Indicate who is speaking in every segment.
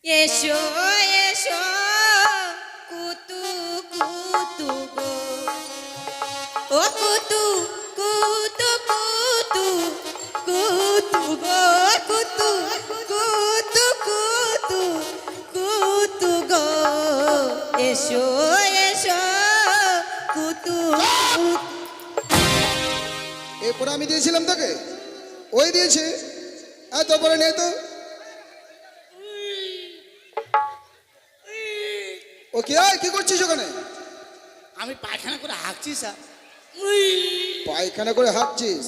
Speaker 1: এসো এসো কুতু কুতু গো ও কুতু কুতু কুতু কুতু গো কুতু কুতু কুতু কুতু গো এসো এসো কুতু
Speaker 2: এরপরে আমি দিয়েছিলাম তোকে, ওই দিয়েছে। এত পরে নে তো। ও কি হয়, কি করছিস ওখানে?
Speaker 3: আমি পায়খানা করে হাঁকছি স্যার।
Speaker 2: পায়খানা করে হাঁটছিস?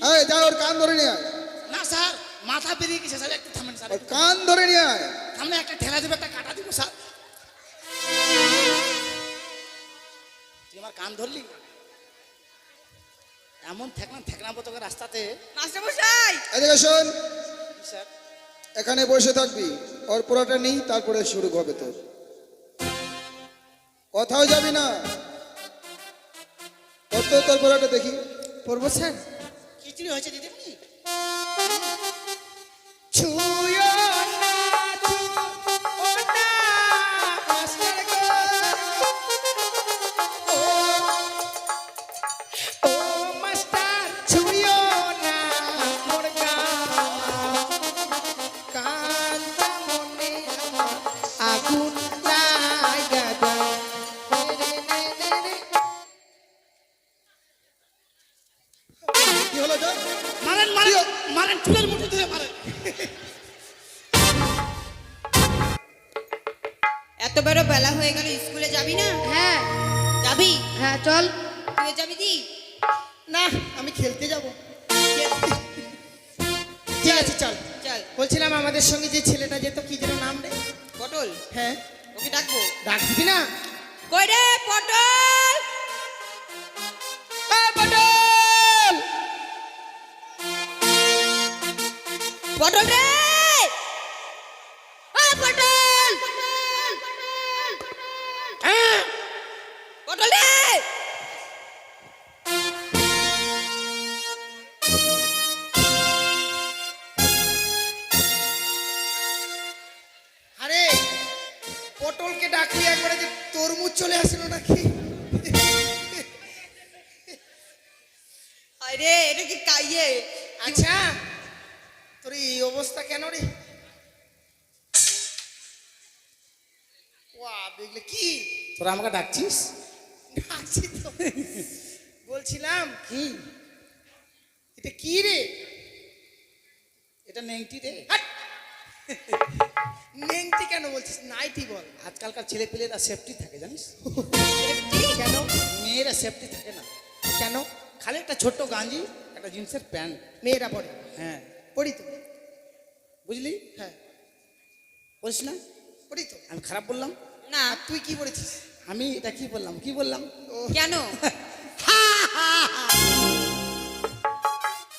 Speaker 2: এই যা, ওর কান ধরে নিয়ে আয়।
Speaker 3: না স্যার, মাথা বেরিয়ে গেছে স্যার, একটু থামেন স্যার।
Speaker 2: ওর কান ধরে নিয়ে আয়।
Speaker 3: সামনে একটা ঠেলা দেবে, একটা কাটা দিব স্যার। তুই আমার কান ধরলি? এমন ঠেকনা পতকে রাস্তাতে।
Speaker 1: মাস্টার মশাই
Speaker 2: এদিকে শোন,
Speaker 3: কি স্যার?
Speaker 2: এখানে বসে থাকবি। ওর পড়াটা নেই, তারপরে শুরু হবে তোর। কোথাও যাবি না। কত তোর পড়াটা দেখি।
Speaker 3: পড়বো স্যার। খিচুড়ি হয়েছে দিদিমণি?
Speaker 2: কি হলো তোর?
Speaker 3: মারেন মারেন মারেন, চুলের মুঠি ধরে মারেন।
Speaker 1: এত বড় বেলা হয়ে গেল, স্কুলে যাবি না?
Speaker 4: হ্যাঁ
Speaker 1: যাবি?
Speaker 4: হ্যাঁ চল।
Speaker 1: তুই যাবি দি?
Speaker 4: না আমি খেলতে যাব। ঠিক আছে চল।
Speaker 1: চল।
Speaker 4: বলছিলাম আমাদের সঙ্গে যে ছেলেটা যেত, কি যেন নাম রে?
Speaker 1: পটল,
Speaker 4: হ্যাঁ
Speaker 1: ওকে ডাকবো?
Speaker 4: ডাক দিবি না?
Speaker 1: কই রে পটল?
Speaker 4: পটল
Speaker 1: পটল রে, পটল পটল রে।
Speaker 4: আরে পটলকে ডাকলি একবারে যে তরমুজ চলে আসলো নাকি?
Speaker 1: আরে এটা কি কাইয়ে?
Speaker 4: আচ্ছা তোর এই অবস্থা কেন রে? ওয়া দেখলে কি
Speaker 3: তোরা আমাকে ডাকছিস?
Speaker 4: ডাকছি তো। বলছিলাম
Speaker 3: কি?
Speaker 4: এটা কি রে?
Speaker 3: এটা নেংটি রে।
Speaker 4: হাট! নেংটি কেন বলছিস? নাইটি বল।
Speaker 3: আজকালকার ছেলে পেলেরা সেফটি থাকে জানিস?
Speaker 4: কেন?
Speaker 3: মেয়েরা সেফটি থাকে না।
Speaker 4: কেন?
Speaker 3: খালি একটা ছোট্ট গাঞ্জি, একটা জিন্সের প্যান্ট।
Speaker 4: মেয়েরা পড়ে।
Speaker 3: হ্যাঁ,
Speaker 4: পড়ি তো।
Speaker 3: বুঝলি?
Speaker 4: হ্যাঁ
Speaker 3: বলিস না
Speaker 4: পড়ি তো।
Speaker 3: আমি খারাপ বললাম?
Speaker 1: না,
Speaker 4: আর তুই কি পড়েছিস?
Speaker 3: আমি এটা কি বললাম, কি বললাম?
Speaker 1: কেন?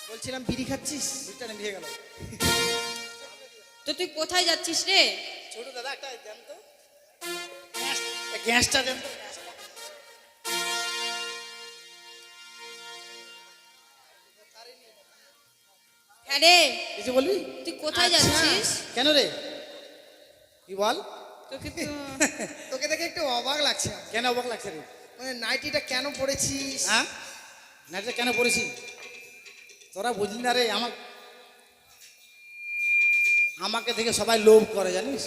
Speaker 4: বলছিলাম বিড়ি খাচ্ছিস?
Speaker 3: দুইটা নিভে গেল।
Speaker 1: তো তুই কোথায় যাচ্ছিস রে?
Speaker 3: ছোট দাদা একটা দেন তো, গ্যাসটা দেন তো।
Speaker 1: হ্যাঁ রে,
Speaker 3: কিছু বলবি?
Speaker 1: তুই কোথায়
Speaker 4: আচ্ছা।
Speaker 1: যাচ্ছিস?
Speaker 3: কেন রে? কি বল?
Speaker 1: তোকে তো
Speaker 4: তোকে দেখে একটু অবাক লাগছে আমার।
Speaker 3: কেন অবাক লাগছে রে?
Speaker 4: মানে নাইটিটা কেন পড়েছিস?
Speaker 3: হ্যাঁ, নাইটটা কেন পড়েছি? তোরা বুঝলি না রে, আমাকে দেখে সবাই লোভ করে জানিস?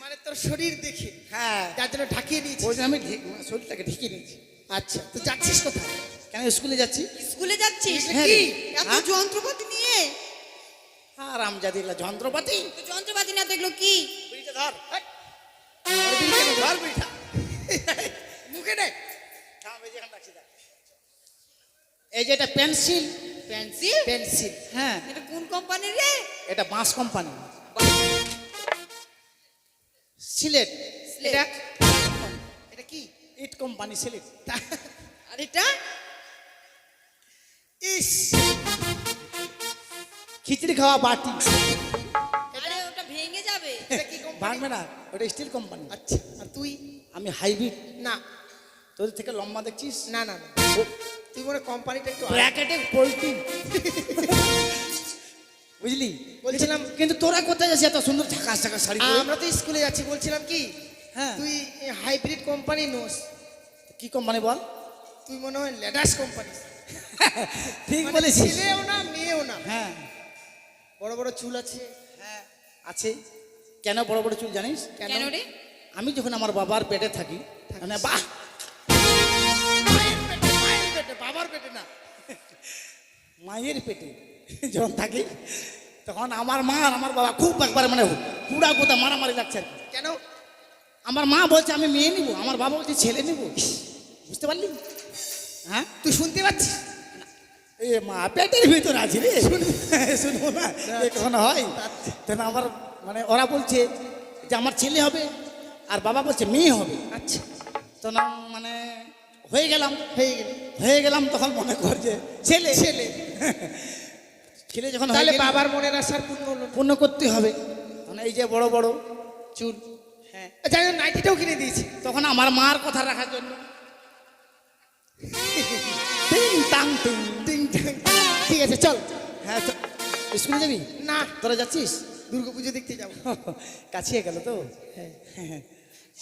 Speaker 4: মানে তোর শরীর দেখে
Speaker 3: হ্যাঁ,
Speaker 4: যার জন্য ঢাকিয়ে
Speaker 3: ওই
Speaker 4: নিয়েছিস।
Speaker 3: জন্য আমি শরীরটাকে ঢেকে নিয়েছি।
Speaker 4: আচ্ছা তুই যাচ্ছিস কোথায়?
Speaker 3: কেন স্কুলে যাচ্ছি?
Speaker 1: স্কুলে যাচ্ছিস?
Speaker 3: হ্যাঁ
Speaker 1: কি
Speaker 3: রে।
Speaker 1: এত
Speaker 3: হ্যাঁ?
Speaker 1: যন্ত্রপাতি নিয়ে?
Speaker 3: আর আমজাদিলা যন্ত্রপাতি।
Speaker 1: তো যন্ত্রপাতি না দেখলো কি?
Speaker 3: বিড়িটা ধর। হাট।
Speaker 4: আর বিড়ি কেন
Speaker 3: ধর
Speaker 4: ধর?
Speaker 3: বিড়িটা।
Speaker 4: মুখে নে।
Speaker 3: থাম, এই যে এখানে রাখছি, দেখ। এই যে এটা পেন্সিল।
Speaker 1: পেন্সিল?
Speaker 4: পেন্সিল।
Speaker 3: হ্যাঁ,
Speaker 1: এটা কোন কোম্পানির রে?
Speaker 3: এটা বাঁশ কোম্পানি, সিলেট।
Speaker 4: এটা এটা কি?
Speaker 3: ইট কোম্পানি, সিলেট।
Speaker 1: আর এটা?
Speaker 4: ইস
Speaker 3: খিচড়ি খাওয়া বাটি।
Speaker 1: আরে ওটা ভেঙে যাবে।
Speaker 4: এটা কি কোম্পানি?
Speaker 3: ভাঙবে না, ওটা স্টিল কোম্পানি।
Speaker 4: আচ্ছা আর তুই?
Speaker 3: আমি হাইব্রিড।
Speaker 4: না
Speaker 3: তোদের থেকে লম্বা দেখছিস?
Speaker 4: না না না তুই মনে কোম্পানিটা একটু
Speaker 3: ব্র্যাকেটে পোল্ট্রি। বুঝলি?
Speaker 4: বলছিলাম
Speaker 3: কিন্তু তোরা কোথায় যাচ্ছিস এত সুন্দর ঝাকাস ঝাকাস শাড়ি পরে?
Speaker 4: আমরা তো স্কুলে যাচ্ছি, বলছিলাম কি
Speaker 3: হ্যাঁ।
Speaker 4: তুই হাইব্রিড কোম্পানি নোস,
Speaker 3: কি কোম্পানি বল?
Speaker 4: তুই মনে হয় লেডাস কোম্পানি।
Speaker 3: ঠিক
Speaker 4: মানে
Speaker 3: বলেছিস।
Speaker 4: ছেলেও না মেয়েও না,
Speaker 3: হ্যাঁ
Speaker 4: বড় বড় চুল আছে।
Speaker 3: হ্যাঁ আছে। কেন বড় বড় চুল জানিস?
Speaker 1: কেন রে?
Speaker 3: আমি যখন আমার বাবার পেটে থাকি, মানে বাহ,
Speaker 4: মায়ের পেটে, বাবার পেটে না।
Speaker 3: মায়ের পেটে যখন থাকি তখন আমার মা আর আমার বাবা খুব একবারে মানে কুড়া কোথা মারামারি লাগছে আর কি।
Speaker 4: কেন?
Speaker 3: আমার মা বলছে আমি মেয়ে নিব, আমার বাবা বলছে ছেলে নিব। বুঝতে পারলি? হ্যাঁ,
Speaker 4: তুই শুনতে পাচ্ছিস?
Speaker 3: এ মা পেটের ভিতর আছে রে, শুনবো না কখন হয়? তখন আমার মানে ওরা বলছে যে আমার ছেলে হবে আর বাবা বলছে মেয়ে হবে।
Speaker 4: আচ্ছা,
Speaker 3: তখন মানে হয়ে গেলাম
Speaker 4: হয়ে গেল।
Speaker 3: তখন মনে কর যে ছেলে
Speaker 4: ছেলে
Speaker 3: ছেলে যখন হয়ে
Speaker 4: তাহলে
Speaker 3: গেল,
Speaker 4: বাবার মনের আশার পূর্ণ হলো না।
Speaker 3: পূর্ণ করতে হবে। মানে এই যে বড় বড় চুল, হ্যাঁ,
Speaker 4: যাই হোক, নাইটিটাও কিনে দিয়েছি।
Speaker 3: তখন আমার মার কথা রাখার জন্য টিং টাং টিং।
Speaker 4: টিং টাং। ঠিক আছে চল।
Speaker 3: হ্যাঁ তো, স্কুলে যাবি?
Speaker 4: না,
Speaker 3: তোরা যাচ্ছিস?
Speaker 4: দুর্গা পুজো দেখতে যাবো।
Speaker 3: কাছিয়ে গেল তো। হ্যাঁ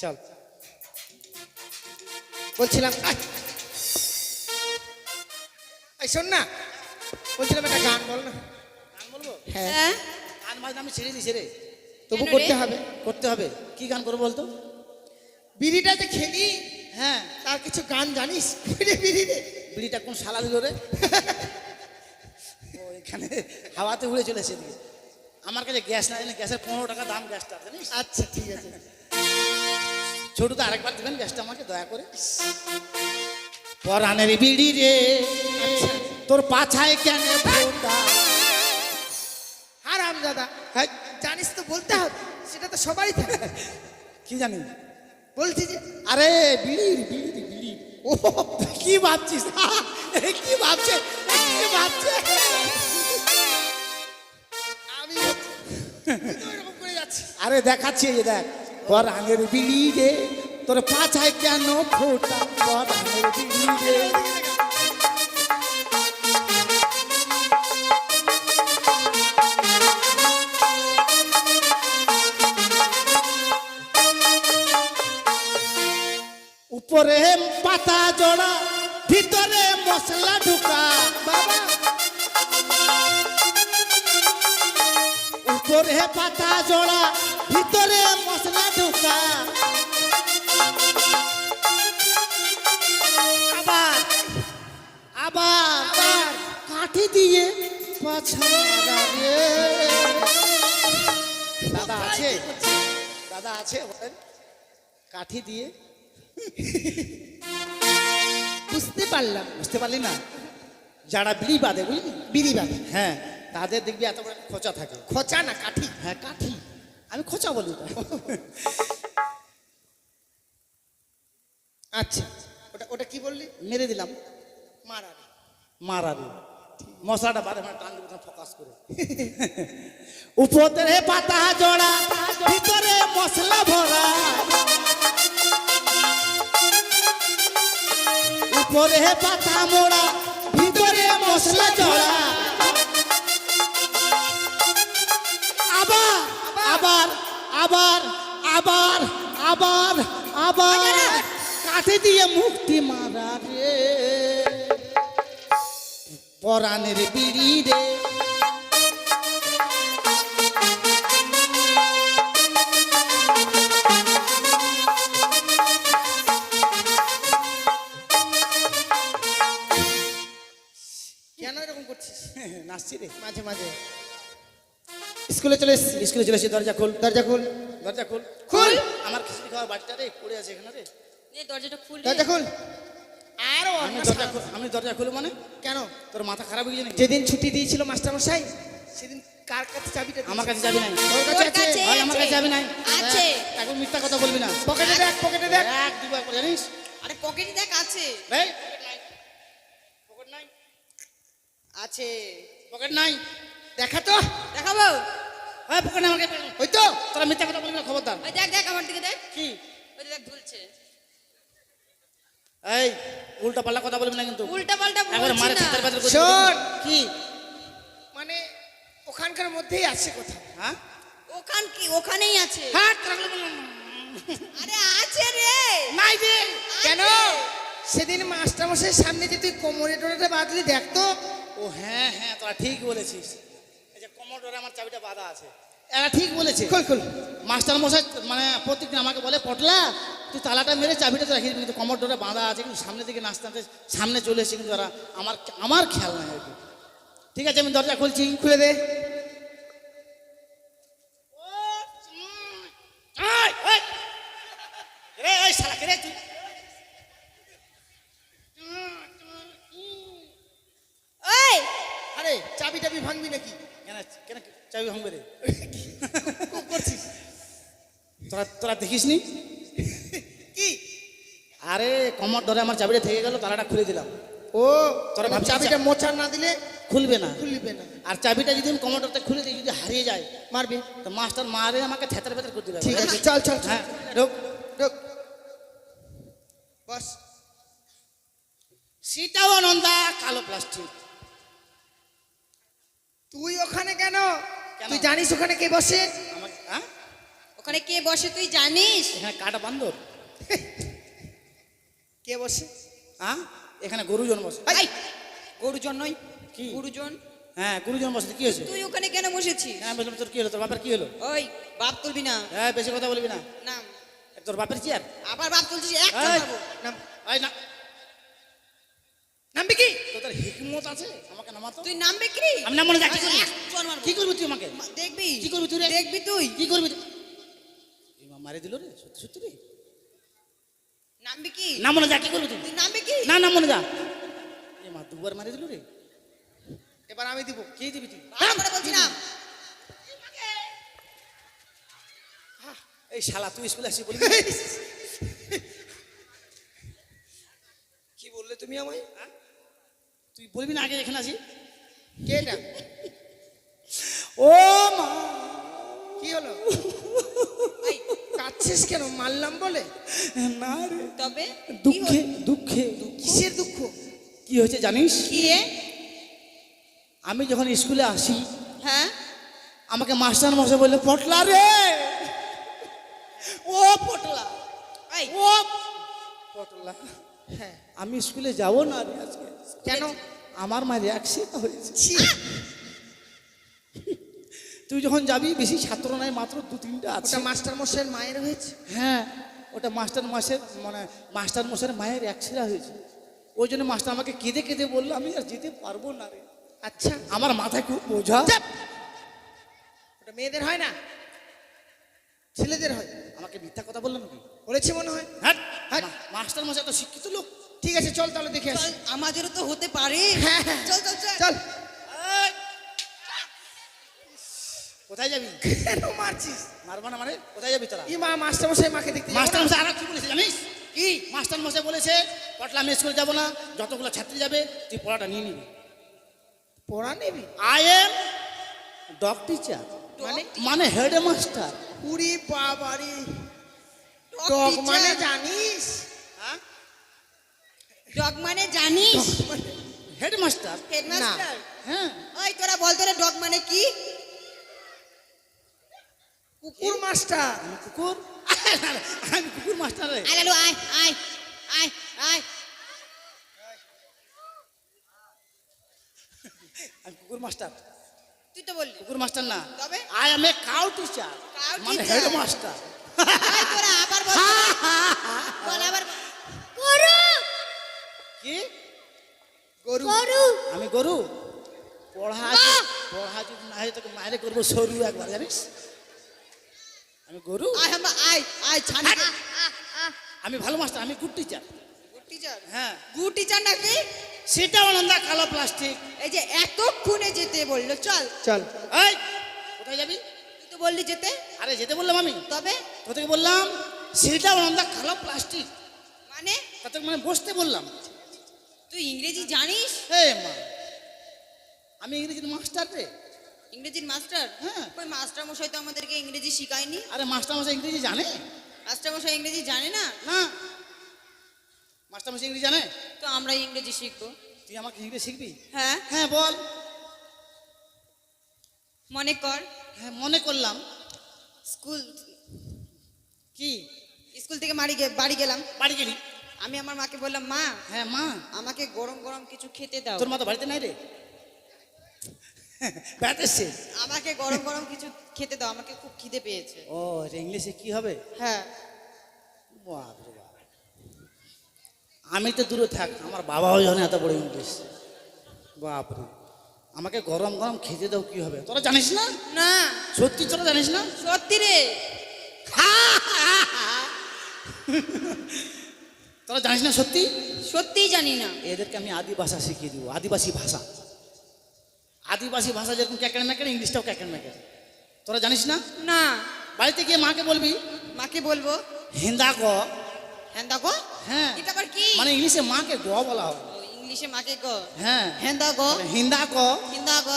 Speaker 3: চল।
Speaker 4: বলছিলাম এই শোন না, বলছিলাম একটা গান বল না।
Speaker 3: গান বলবো?
Speaker 4: হ্যাঁ,
Speaker 1: হ্যাঁ
Speaker 3: গান বাজনা আমি ছেড়ে দিয়েছি রে।
Speaker 4: তবু
Speaker 1: কেন রে?
Speaker 4: করতে হবে।
Speaker 3: করতে হবে। কি গান করবো বলতো?
Speaker 4: বিড়িটা যে খেলি,
Speaker 3: হ্যাঁ,
Speaker 4: তার কিছু গান জানিস? বিড়ি রে।
Speaker 3: বিড়িটা কোন শালা দিল রে? ও এখানে হাওয়াতে উড়ে চলেছে এদিকে। আমার কাছে গ্যাস না, জানি গ্যাসের 15 টাকা দাম গ্যাসটা, জানিস?
Speaker 4: আচ্ছা ঠিক আছে।
Speaker 3: ছোট তো আরেকবার দেবেন গ্যাসটা আমাকে দয়া করে। পরানের বিড়ি রে,
Speaker 4: আচ্ছা,
Speaker 3: তোর পাছায় কেন ফোঁটা?
Speaker 4: হারাম দাদা,
Speaker 3: হ্যাঁ,
Speaker 4: জানিস তো বলতে হবে, সেটা তো সবাই থাকে।
Speaker 3: কি জানি?
Speaker 4: বলছি যে
Speaker 3: আরে বিড়ির বিড়ি বিড়ি। ও কি ভাবছিস? কি ভাবছে? কি ভাবছে?
Speaker 4: আমি তুই তো এরকম করে যাচ্ছিস।
Speaker 3: আরে দেখাচ্ছি, এই যে দেখ, পরানের বিড়ি রে, তোর পাছায় কেন ফোঁটা? পরানের বিড়ি রে। উপরে পাতা জোড়া, ভিতরে মশলা ঢুকা।
Speaker 4: বাবা,
Speaker 3: উপরে পাতা জোড়া, ভিতরে মশলা ঢুকা। আবার আবার আবার কাঠি দিয়ে পাছা রে। দাদা আছে? দাদা আছে বলেন? কাঠি দিয়ে
Speaker 4: বুঝতে পারলাম।
Speaker 3: বুঝতে পারলি না? যারা বিড়ি বাঁধে, বুঝলি?
Speaker 4: বিড়ি বাঁধে।
Speaker 3: হ্যাঁ, তাদের দেখবি এত বড় খোঁচা থাকে।
Speaker 4: খোঁচা না কাঠি।
Speaker 3: হ্যাঁ কাঠি, আমি খোঁচা বলি ওটা।
Speaker 4: আচ্ছা, ওটা ওটা কি বললি?
Speaker 3: মেরে দিলাম।
Speaker 4: মারা রে।
Speaker 3: মারারি মশলাটা বারে মানে টান দিবি ফোকাস করে। উপরে পাতা জোড়া, ভিতরে মশলা ভরা। উপরে পাতা মোড়া, ভিতরে মশলা জড়া। আবার আবার আবার আবার আবার আবার কাঠি দিয়ে মুক্তি মারা রে। পরানের বিড়ি রে।
Speaker 4: কেন এরকম করছিস?
Speaker 3: নাচছি রে।
Speaker 4: মাঝে মাঝে স্কুলে চলে এসেছি।
Speaker 3: স্কুলে চলে এসেছি, দরজা খোল,
Speaker 4: দরজা খুল,
Speaker 3: দরজা খোল।
Speaker 4: খুল।
Speaker 3: আমার খিচুড়ি খাওয়ার বাড়িটা রে পড়ে আছে এখানে রে।
Speaker 1: নে দরজাটা খুল রে।
Speaker 4: দরজা খুল। আরো
Speaker 3: আমি দরজা খুলবো মানে?
Speaker 4: কেন?
Speaker 3: তোর মাথা খারাপ হয়ে গেছে নাকি?
Speaker 4: যেদিন ছুটি দিয়েছিল মাস্টারমশাই, সেদিন কার কাছে চাবিটা দিয়েছিল?
Speaker 3: আমার কাছে যাবি নাই।
Speaker 4: তোর
Speaker 1: তোর
Speaker 4: কাছে আছে?
Speaker 1: কাছে
Speaker 3: ভাই আমার কাছে যাবি নাই।
Speaker 1: আছে।
Speaker 3: এখন মিথ্যা কথা বলবি না।
Speaker 4: পকেটে দেখ, পকেটে দেখ।
Speaker 3: এক দুবার করে জানিস?
Speaker 1: আরে পকেটে দেখ আছে।
Speaker 3: এই পকেট নাই,
Speaker 1: আছে।
Speaker 3: পকেট নাই।
Speaker 4: দেখা তো।
Speaker 1: দেখাবো?
Speaker 3: হ্যাঁ পকেট নাই আমার কাছে।
Speaker 4: ওই তো।
Speaker 3: তোরা মিথ্যা কথা বলবি না, খবরদার।
Speaker 1: ওই দেখ দেখ আমার দিকে দেখ।
Speaker 3: কি?
Speaker 1: ওই দেখ ঝুলছে।
Speaker 3: এই উল্টা পাল্টা কথা বলবি না কিন্তু।
Speaker 1: উল্টা পাল্টা
Speaker 3: একবার
Speaker 1: বলছি
Speaker 3: মারে
Speaker 1: না।
Speaker 3: ছাতার বাজার করে
Speaker 4: শোন।
Speaker 3: কি?
Speaker 4: মানে ওখানকার মধ্যেই আছে কোথাও।
Speaker 3: হ্যাঁ
Speaker 1: ওখানেই আছে।
Speaker 3: হ্যাঁ
Speaker 1: আরে আছে রে।
Speaker 3: নাই যে
Speaker 4: কেন সেদিন মাস্টারমশাইয়ের সামনে যে তুই কোমরে টোরে বাঁধলি দেখতো।
Speaker 3: ও হ্যাঁ হ্যাঁ তোরা ঠিক বলেছিস, এই যে কোমরডোরে আমার চাবিটা বাঁধা আছে। এরা ঠিক বলেছে।
Speaker 4: খোল খোল।
Speaker 3: মাস্টার মশাই মানে প্রত্যেকদিন আমাকে বলে, পটলা তুই তালাটা মেরে চাবিটা তো রাখিস, কিন্তু কোমরডোরে বাঁধা আছে, কিন্তু সামনে দিকে নাচতে নাচতে সামনে চলে এসেছে, কিন্তু ওরা আমার খেয়াল নাই আর কি। ঠিক আছে আমি দরজা খুলছি।
Speaker 4: খুলে দে।
Speaker 1: ওই
Speaker 4: আরে চাবি টাবি ভাঙবি নাকি?
Speaker 3: কেন কেন চাবি ভাঙবে রে?
Speaker 4: খুব করছিস
Speaker 3: তোরা দেখিস নি?
Speaker 4: কি?
Speaker 3: আরে কমর ধরে আমার চাবিটা থেকে গেল, তালাটা খুলে দিলাম।
Speaker 4: ও
Speaker 3: তোরা ভাবছিস
Speaker 4: চাবিটা মোচা না দিলে
Speaker 3: খুলবে না।
Speaker 4: খুলবে না।
Speaker 3: আর চাবিটা যদি আমি কমরডোরটা খুলে দিই, যদি হারিয়ে যায়,
Speaker 4: মারবি।
Speaker 3: তো মাস্টার মারে আমাকে থেতর ভেতর করে দিবে।
Speaker 4: ঠিক আছে চল চল চল।
Speaker 3: হ্যাঁ ঢোক।
Speaker 4: ঢোক। বস।
Speaker 3: সেটাও আনন্দা কালো প্লাস্টিক।
Speaker 4: তুই ওখানে কেন?
Speaker 3: কেন?
Speaker 4: তুই জানিস ওখানে কে বসে?
Speaker 3: আমাকে হ্যাঁ
Speaker 1: ওখানে কে বসে তুই জানিস?
Speaker 3: এখানে কাটা বান্দর।
Speaker 4: কে বসে?
Speaker 3: হ্যাঁ এখানে গরুজন বসে।
Speaker 1: এই, গরুজন নয়
Speaker 3: কি?
Speaker 1: গুরুজন।
Speaker 3: হ্যাঁ গুরুজন বসে। কি হয়েছে?
Speaker 1: তুই ওখানে কেন বসেছিস?
Speaker 3: হ্যাঁ বললাম তোর কি হলো, তোর বাপের কি হলো?
Speaker 1: ওই বাপ তুলবি না।
Speaker 3: হ্যাঁ বেশি কথা বলবি না।
Speaker 1: নাম।
Speaker 3: তোর বাপের চেয়ার।
Speaker 1: আবার বাপ তুলছিস এক
Speaker 3: এই,
Speaker 1: মারবো।
Speaker 4: নাম।
Speaker 3: এই না,
Speaker 4: নামবি কি?
Speaker 3: তোর হিকমত আছে আমাকে নামাতো।
Speaker 1: তুই নামবে কি?
Speaker 3: আমি নাম মনে যাচ্ছি।
Speaker 1: এক চড় মারবো।
Speaker 3: কি করবি তুই আমাকে?
Speaker 1: দেখবি
Speaker 3: কি করবি তুই রে?
Speaker 1: দেখবি তুই
Speaker 3: কি করবি তুই? এই মা মারি দিল রে, সত্যি সত্যি রে।
Speaker 1: নামবি কি?
Speaker 3: না মনে যা, কি করবি তুই?
Speaker 1: তুই নামবে কি?
Speaker 3: না না মনে যা। এই মা দুবার মারি দিল রে।
Speaker 4: এবার আমি দিব।
Speaker 3: কি দিবি তুই?
Speaker 1: ভালো করে বলছি না।
Speaker 3: এই শালা তুই স্কুলে আসি বলবি?
Speaker 4: কি বললে তুমি আমায়?
Speaker 3: তুই বলবি না আগে এখানে আসি?
Speaker 4: কে এটা?
Speaker 3: ও মা,
Speaker 4: কি হলো?
Speaker 1: এই,
Speaker 4: কাঁদছিস কেন? মারলাম বলে?
Speaker 3: না রে,
Speaker 1: তবে
Speaker 3: দুঃখে দুঃখে।
Speaker 4: কিসের দুঃখ?
Speaker 3: কি হয়েছে জানিস?
Speaker 1: কি রে?
Speaker 3: আমি যখন স্কুলে আসি,
Speaker 1: হ্যাঁ
Speaker 3: আমাকে মাস্টার মশাই বললো, পটলা রে, ও পটলা,
Speaker 1: এই,
Speaker 3: ও পটলা।
Speaker 4: হ্যাঁ।
Speaker 3: আমি স্কুলে যাব না রে আজকে।
Speaker 4: কেন?
Speaker 3: আমার মায়ের অ্যাক্সিডেন্ট হয়েছে।
Speaker 4: ছি!
Speaker 3: তুই যখন যাবি, বেশি ছাত্র নাই, মাত্র 2-3টা আছে।
Speaker 4: ওটা মাস্টার মশাইয়ের মায়ের হয়েছে?
Speaker 3: হ্যাঁ ওটা মাস্টার মশাইয়ের মায়ের অ্যাক্সিডেন্ট হয়েছে। ওই জন্য মাস্টার আমাকে কেঁদে কেঁদে বললো, আমি আর যেতে পারবো না রে।
Speaker 4: আচ্ছা।
Speaker 3: আমার মাথায় খুব বোঝা।
Speaker 4: চাপ! ওটা মেয়েদের হয় না, ছেলেদের হয়।
Speaker 3: আমাকে মিথ্যা কথা বললো নাকি?
Speaker 4: বলেছে মনে হয়।
Speaker 3: হ্যাঁ
Speaker 4: হ্যাঁ।
Speaker 3: মাস্টার মশাই তো শিক্ষিত লোক।
Speaker 4: ঠিক আছে চল তাহলে দেখে আসি।
Speaker 1: চল, আমাদেরও তো হতে পারে।
Speaker 4: হ্যাঁ, হ্যাঁ।
Speaker 1: চল চল চল
Speaker 4: চল।
Speaker 3: এই! কোথায় যাবি?
Speaker 4: কেন মারছিস?
Speaker 3: মারবো না মানে? কোথায় যাবি তোরা?
Speaker 4: ই মা মাস্টার মশাই মাকে দেখতে যাবো
Speaker 3: মাস্টার
Speaker 4: না?
Speaker 3: মশাই আরো কি বলেছে জানিস?
Speaker 4: কি?
Speaker 3: মাস্টার মশাই বলেছে, পটলা আমি স্কুলে যাবো না, যতগুলো ছাত্রী যাবে তুই পড়াটা নিয়ে নিবি।
Speaker 4: পড়া নেবি?
Speaker 3: আই এম ডগ টিচার,
Speaker 4: মানে?
Speaker 3: মানে হেডমাস্টার।
Speaker 4: পুরি বাবারি।
Speaker 1: Dog
Speaker 4: dog
Speaker 1: teacher।
Speaker 4: মানে জানিস?
Speaker 3: হ্যাঁ
Speaker 1: ডগ মানে জানিস?
Speaker 3: হেডমাস্টার।
Speaker 1: হেডমাস্টার।
Speaker 3: হ্যাঁ
Speaker 1: ওই তোরা বল তোরা ডগ মানে কি?
Speaker 4: কুকুর মাস্টার।
Speaker 3: আমি কুকুর? আমি কুকুর মাস্টার রে।
Speaker 1: আয় লালু আয় আয় আয় আয়।
Speaker 3: আমি কুকুর মাস্টার।
Speaker 1: তুই তো বললি।
Speaker 3: কুকুর মাস্টার না,
Speaker 1: তবে?
Speaker 3: I M a cow teacher,
Speaker 1: Cow
Speaker 3: মানে
Speaker 1: teacher।
Speaker 3: হেডমাস্টার।
Speaker 1: আয় তোরা আবার বল। বল আবার। গরু
Speaker 3: কি?
Speaker 4: গরু।
Speaker 1: গরু।
Speaker 3: আমি গরু? পড়া যদি না হয় তোকে মায়েরে করবো সরু একবার, জানিস? আমি গরু?
Speaker 1: আয় হাম্বা আয় আয় ছানি দে।
Speaker 3: আমি ভালো মাস্টার, আমি গুড টিচার।
Speaker 1: Good teacher.
Speaker 3: হ্যাঁ
Speaker 1: গুড টিচার নাকি?
Speaker 3: সেটাও নন্দা কালো প্লাস্টিক।
Speaker 1: এই যে এতক্ষণে যেতে বললো চল।
Speaker 4: চল।
Speaker 3: এই কোথায় যাবি?
Speaker 1: তুই তো বললি যেতে।
Speaker 3: আরে যেতে বললাম আমি,
Speaker 1: তবে
Speaker 3: তোকে বললাম সেটাও নন্দা কালো প্লাস্টিক।
Speaker 1: মানে
Speaker 3: তাতে মানে বসতে বললাম।
Speaker 1: তুই ইংরেজি জানিস?
Speaker 3: এই মা, আমি ইংরেজির মাস্টার রে।
Speaker 1: ইংরেজির মাস্টার?
Speaker 3: হ্যাঁ।
Speaker 1: ওই মাস্টার মশাই তো আমাদেরকে ইংরেজি শিখায়নি।
Speaker 3: আরে মাস্টার মশাই ইংরেজি জানে
Speaker 1: মাস্টার মশাই ইংরেজি জানে না?
Speaker 3: না? মাস্টার মশাই ইংরেজি জানে?
Speaker 1: তো আমরা ইংরেজি শিখবো।
Speaker 3: তুই আমাকে ইংরেজি শিখবি?
Speaker 1: হ্যাঁ
Speaker 3: হ্যাঁ বল।
Speaker 1: মনে কর
Speaker 3: হ্যাঁ মনে করলাম।
Speaker 1: স্কুল
Speaker 3: কি?
Speaker 1: স্কুল থেকে বাড়ি গেলাম।
Speaker 3: বাড়ি গেলি?
Speaker 1: আমি আমার মাকে বললাম, মা
Speaker 3: হ্যাঁ মা।
Speaker 1: আমাকে গরম গরম কিছু খেতে দাও।
Speaker 3: তোর মা তো বাড়িতে নাই রে। বেড়াতে এসছে।
Speaker 1: আমাকে গরম গরম কিছু খেতে দাও, আমাকে খুব খিদে পেয়েছে।
Speaker 3: ও এটা ইংলিশে কি হবে?
Speaker 1: হ্যাঁ।
Speaker 3: বাপরে বাপ। আমি তো দূরে থাক, আমার বাবাও জানে এত বড় ইংলিশ। বাপরে, আমাকে গরম গরম খেতে দাও কি হবে? তোরা জানিস না?
Speaker 1: না
Speaker 3: সত্যি তোরা জানিস না?
Speaker 1: সত্যি রে।
Speaker 3: তোরা জানিস না সত্যি?
Speaker 1: সত্যিই জানি না।
Speaker 3: এদেরকে আমি আদি ভাষা শিখিয়ে দিব, আদিবাসী ভাষা। আদিবাসী ভাষা যেরকম ক্যাকের ম্যাকের, ইংলিশটাও ক্যাকের ম্যাকের। তোরা জানিস না?
Speaker 1: না।
Speaker 3: বাড়িতে গিয়ে মাকে বলবি
Speaker 1: মাকে বলবো
Speaker 3: হিন্দা গ।
Speaker 1: হ্যাঁ দেখো।
Speaker 3: হ্যাঁ
Speaker 1: এটা আবার কি?
Speaker 3: মানে ইংলিশে মাকে গ বলা হয়।
Speaker 1: ও, ইংলিশে মাকে গ।
Speaker 3: হ্যাঁ
Speaker 1: হেন্দা গ।
Speaker 3: হিন্দা ক
Speaker 1: হিন্দা গ।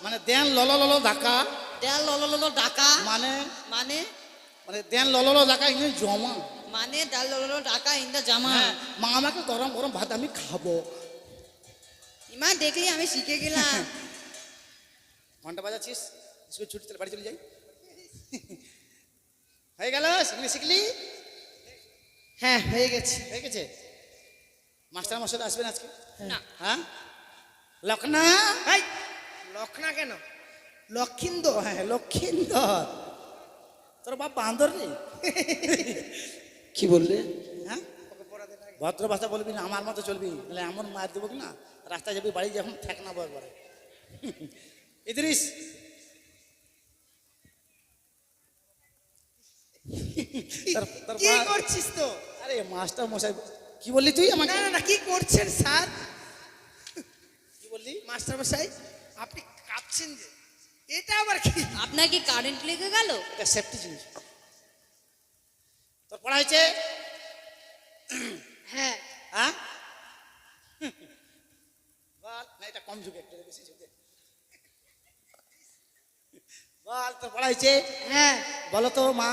Speaker 3: মানে দেন লল লল ডাকা।
Speaker 1: দেল লল ডাকা।
Speaker 3: মানে
Speaker 1: মানে
Speaker 3: মানে দেন লল লল ডাকা ইংলিশ জমা।
Speaker 1: মানে ডাল লল ডাকা ইন্দা জামা।
Speaker 3: হ্যাঁ, মা আমাকে গরম গরম ভাত আমি খাবো।
Speaker 1: ইমা দেখলি আমি শিখে গেলাম।
Speaker 3: ঘন্টা বাজাচ্ছিস? স্কুল ছুটি চলে বাড়ি চলে যাই। হয়ে গেল? ইংলিশ শিখলি?
Speaker 4: হ্যাঁ হয়ে গেছে।
Speaker 3: হয়ে গেছে? মাস্টার মশাই আসবেন আজকে?
Speaker 1: না।
Speaker 3: হ্যাঁ লখনা।
Speaker 4: এই লক্ষণা কেন? লক্ষিন্দর।
Speaker 3: হ্যাঁ লক্ষিন্দর। তোর বাপ বান্দর রে।
Speaker 2: কি বললে?
Speaker 3: হ্যাঁ ভদ্র ভাষা বলবি না, আমার মতো চলবি, নাহলে এমন মার দেবো না রাস্তায় যাবি, বাড়ি যখন ঠেক না একবারে। ইদ্রিস
Speaker 4: কি করছিস তো?
Speaker 3: আরে মাস্টার মশাই কি বললি তুই আমাকে?
Speaker 4: না না না, কি করছেন স্যার?
Speaker 3: কি বললি?
Speaker 4: মাস্টার মশাই আপনি কাঁপছেন যে, এটা আবার কি?
Speaker 1: আপনার কি কারেন্ট লেগে গেল?
Speaker 3: এটা সেফটি জিনিস। তোর পড়া হয়েছে?
Speaker 1: হ্যাঁ।
Speaker 3: হ্যাঁ বল না, এটা কম ঝুঁকে, একটু বেশি ঝুঁকে। বল তোর পড়া হয়েছে?
Speaker 5: হ্যাঁ,
Speaker 3: বলো তো মা।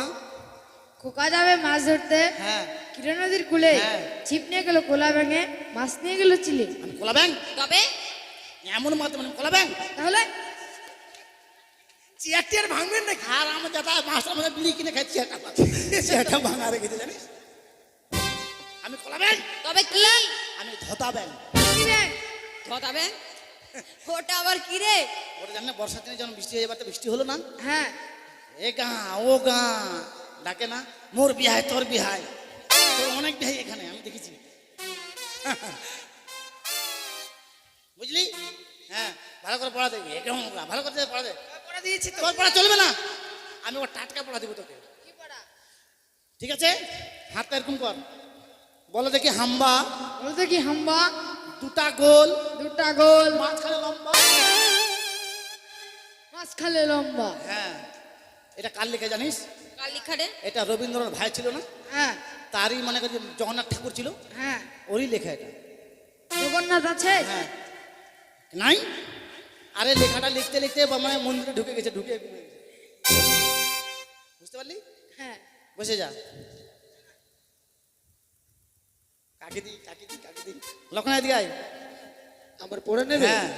Speaker 5: খোকা যাবে মাছ ধরতে
Speaker 3: হ্যাঁ
Speaker 5: কিরে নদীর কূলে,
Speaker 3: হ্যাঁ।
Speaker 5: ছিপ নিয়ে গেল কোলা ব্যাঙে, মাছ নিয়ে গেল চিলে।
Speaker 3: আমি কলা ব্যাং
Speaker 1: তবে
Speaker 3: এমন মাত্র মানে কলা ব্যাং।
Speaker 5: তাহলে
Speaker 4: চেয়ার টিয়ার ভাঙবেন নাকি?
Speaker 3: আর আমার দাদা মাস্টার মধ্যে বিড়ি কিনে খাচ্ছি, সেটা ভাঙা রেখেছে জানিস। আমি কলা ব্যাং।
Speaker 1: তবে কি?
Speaker 3: আমি ধতা ব্যাং।
Speaker 5: কি ব্যাঙ?
Speaker 1: ধতাবে? ওটা আবার কি রে?
Speaker 3: ওটা জানে বর্ষার দিনে যখন বৃষ্টি হয়ে যাবে, তো বৃষ্টি হলো না,
Speaker 5: হ্যাঁ,
Speaker 3: এ গা ও গা ডাকে না, মোর বিহায় তোর বিহায়, তোর অনেক বিহাই এখানে আমি দেখেছি। বুঝলি? হ্যাঁ ভালো করে পড়া দেবে, ভালো করে পড়া দে।
Speaker 4: পড়া দিয়েছি তো।
Speaker 3: তোর পড়া চলবে না, আমি ওর টাটকা পড়া দিব তোকে। ঠিক আছে? হাতটা এরকম কর, বলো দেখি হাম্বা।
Speaker 5: বলতে কি হাম্বা?
Speaker 3: দুটা গোল,
Speaker 5: দুটা গোল,
Speaker 3: মাঝখানে লম্বা।
Speaker 5: মাছ খালে লম্বা।
Speaker 3: হ্যাঁ, এটা কার লেখা জানিস?
Speaker 1: কার লেখা রে?
Speaker 3: এটা রবীন্দ্রনাথ ভাই ছিল না,
Speaker 5: হ্যাঁ
Speaker 3: তারই মনে করি জগন্নাথ ঠাকুর ছিল,
Speaker 5: হ্যাঁ,
Speaker 3: ওরই লেখা এটা।
Speaker 5: জগন্নাথ আছে?
Speaker 3: হ্যাঁ নাই? আরে লেখাটা লিখতে লিখতে মানে মন্দিরে ঢুকে গেছে, ঢুকে গেছে। বুঝতে পারলি?
Speaker 5: হ্যাঁ,
Speaker 3: বসে যা। কাকে দি কাকে দি কাকে দি, লক্ষণা দিকে আয়।
Speaker 2: আমার পড়ে নেবে?
Speaker 3: হ্যাঁ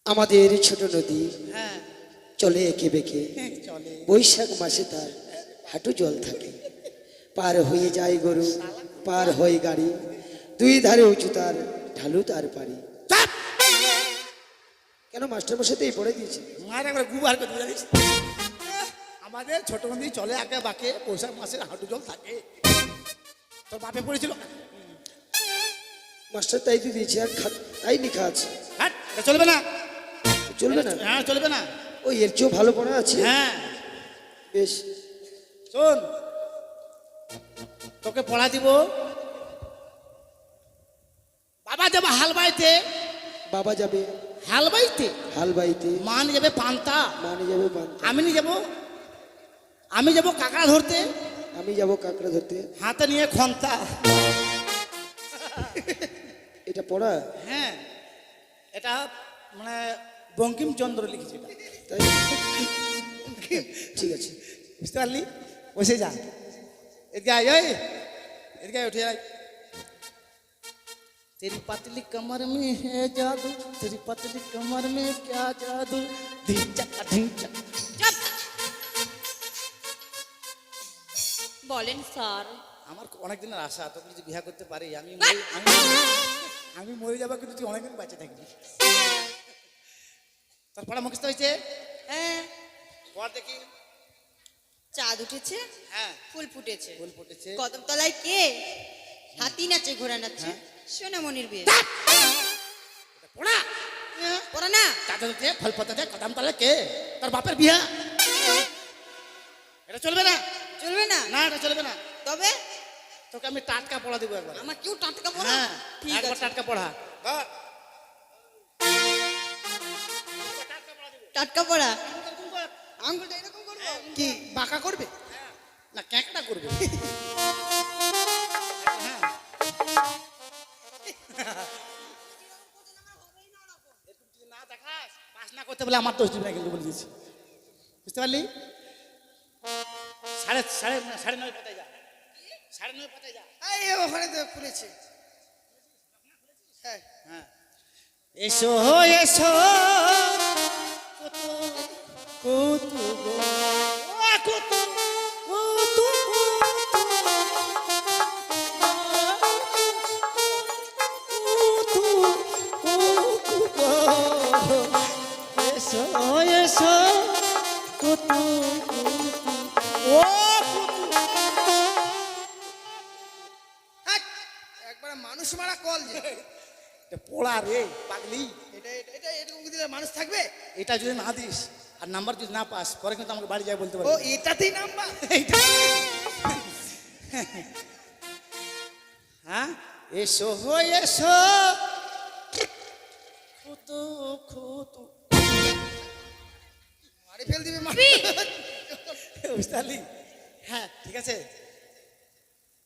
Speaker 2: আমাদের ছোট নদী
Speaker 3: হ্যাঁ
Speaker 2: চলে এঁকে বেঁকে,
Speaker 3: চলে।
Speaker 2: বৈশাখ মাসে তার হাঁটু জল থাকে, পার হয়ে যায় গরু, পার হয় গাড়ি, দুই ধারে উঁচু তার, ঢালু তার পারি।
Speaker 3: চাপ!
Speaker 2: কেন মাস্টার মশাই তো এই পড়ে দিয়েছে।
Speaker 3: মায়ের একবার গুবার করতে জানিস, আমাদের ছোট নদী চলে আঁকে বাঁকে, বৈশাখ মাসের হাঁটু জল থাকে। তোর বাপে পড়েছিল?
Speaker 2: মাস্টার তাই তো দিয়েছে, আর তাই লেখা আছে।
Speaker 3: হ্যাঁ এটা চলবে না।
Speaker 2: চলবে না?
Speaker 3: হ্যাঁ চলবে না।
Speaker 2: ওই এর চেয়েও ভালো পড়া আছে।
Speaker 3: হ্যাঁ
Speaker 2: বেশ,
Speaker 3: শোন, তোকে পড়া দিব। বাবা যাবে হাল বাইতে,
Speaker 2: বাবা যাবে
Speaker 3: হাল বাইতে,
Speaker 2: হাল বাইতে,
Speaker 3: মা নিয়ে যাবে পান্তা,
Speaker 2: মানে যাবে পান্তা,
Speaker 3: আমি যাব কাঁকড়া ধরতে,
Speaker 2: আমি যাব কাঁকড়া ধরতে।
Speaker 3: হাতে নিয়ে খন্তা।
Speaker 2: এটা পড়া?
Speaker 3: হ্যাঁ এটা মানে বঙ্কিমচন্দ্র লিখেছে এটা।
Speaker 2: তাই? ঠিক আছে।
Speaker 3: বুঝতে পারলি? বসে যা। এদিকে আয়, এই এদিকে আয়, উঠে আয়। तेरी पतली कमर में है जादू, तेरी पतली कमर में क्या जादू, ढींचा ढींचा।
Speaker 1: চুপ। বলেন স্যার।
Speaker 3: আমার অনেক দিনের আশা তোকে যদি বিয়ে করতে পারি আমি
Speaker 1: বাহ!
Speaker 3: আমি মরে যাবো কিন্তু তুই অনেকদিন বেঁচে থাকবি। তোর পড়া মুখস্থ হয়েছে?
Speaker 1: হ্যাঁ,
Speaker 3: পড় দেখি।
Speaker 1: চাঁদ উঠেছে,
Speaker 3: হ্যাঁ,
Speaker 1: ফুল ফুটেছে,
Speaker 3: ফুল ফুটেছে।
Speaker 1: কদম তলায় কে হাতি নাচে, ঘোড়া নাচে, সোনামণির বিয়ে।
Speaker 3: পড়া
Speaker 1: পড়া না?
Speaker 3: চাঁদ উঠেছে, ফল ফোটাতে, কদম তলায় কে? তোর বাপের বিয়া। এটা চলবে না।
Speaker 1: চলবে না?
Speaker 3: না, এটা চলবে না।
Speaker 1: তবে
Speaker 3: তোকে আমি টাটকা পড়া দেবো একবার।
Speaker 1: আমার কেউ টাটকা পড়া?
Speaker 3: হ্যাঁ,
Speaker 1: ঠিক
Speaker 3: একবার
Speaker 1: আছে,
Speaker 3: টাটকা পড়া। ধর।
Speaker 1: টাটকা পড়া। আঙ্গুলটা এরকম করবো?
Speaker 4: কি বাঁকা করবে?
Speaker 3: না, ক্যাঁকড়া করবে। হ্যাঁ। এরকম যদি না দেখাস, পাস না করতে বলে আমার দোষ দিবি না কিন্তু বলে দিচ্ছি। বুঝতে পারলি? সাড়ে নয় পাতায় যা। 9:30 পাতায় যা।
Speaker 4: এই ওখানে তো খুলেছে। হ্যাঁ,
Speaker 3: হ্যাঁ। এসো এসো কত কত গো, ও কত কত এসো এসো কত ও
Speaker 4: হ্যাট, একবার মানুষ মারা কল যে।
Speaker 3: পড়া রে পাগলি।
Speaker 4: এটা এটা এটা এরকম দিলে মানুষ থাকবে?
Speaker 3: এটা যদি না দিস আর নাম্বার যদি না পাস পরে কিন্তু আমাকে বাড়ি যাই বলতে
Speaker 4: ও
Speaker 3: পারবি।
Speaker 4: এটাতেই নাম্বার?
Speaker 3: হ্যাঁ, এসো হো এসো কত কত।
Speaker 4: মারি ফেল দিবে
Speaker 3: বুঝতে পারলি? হ্যাঁ, ঠিক আছে।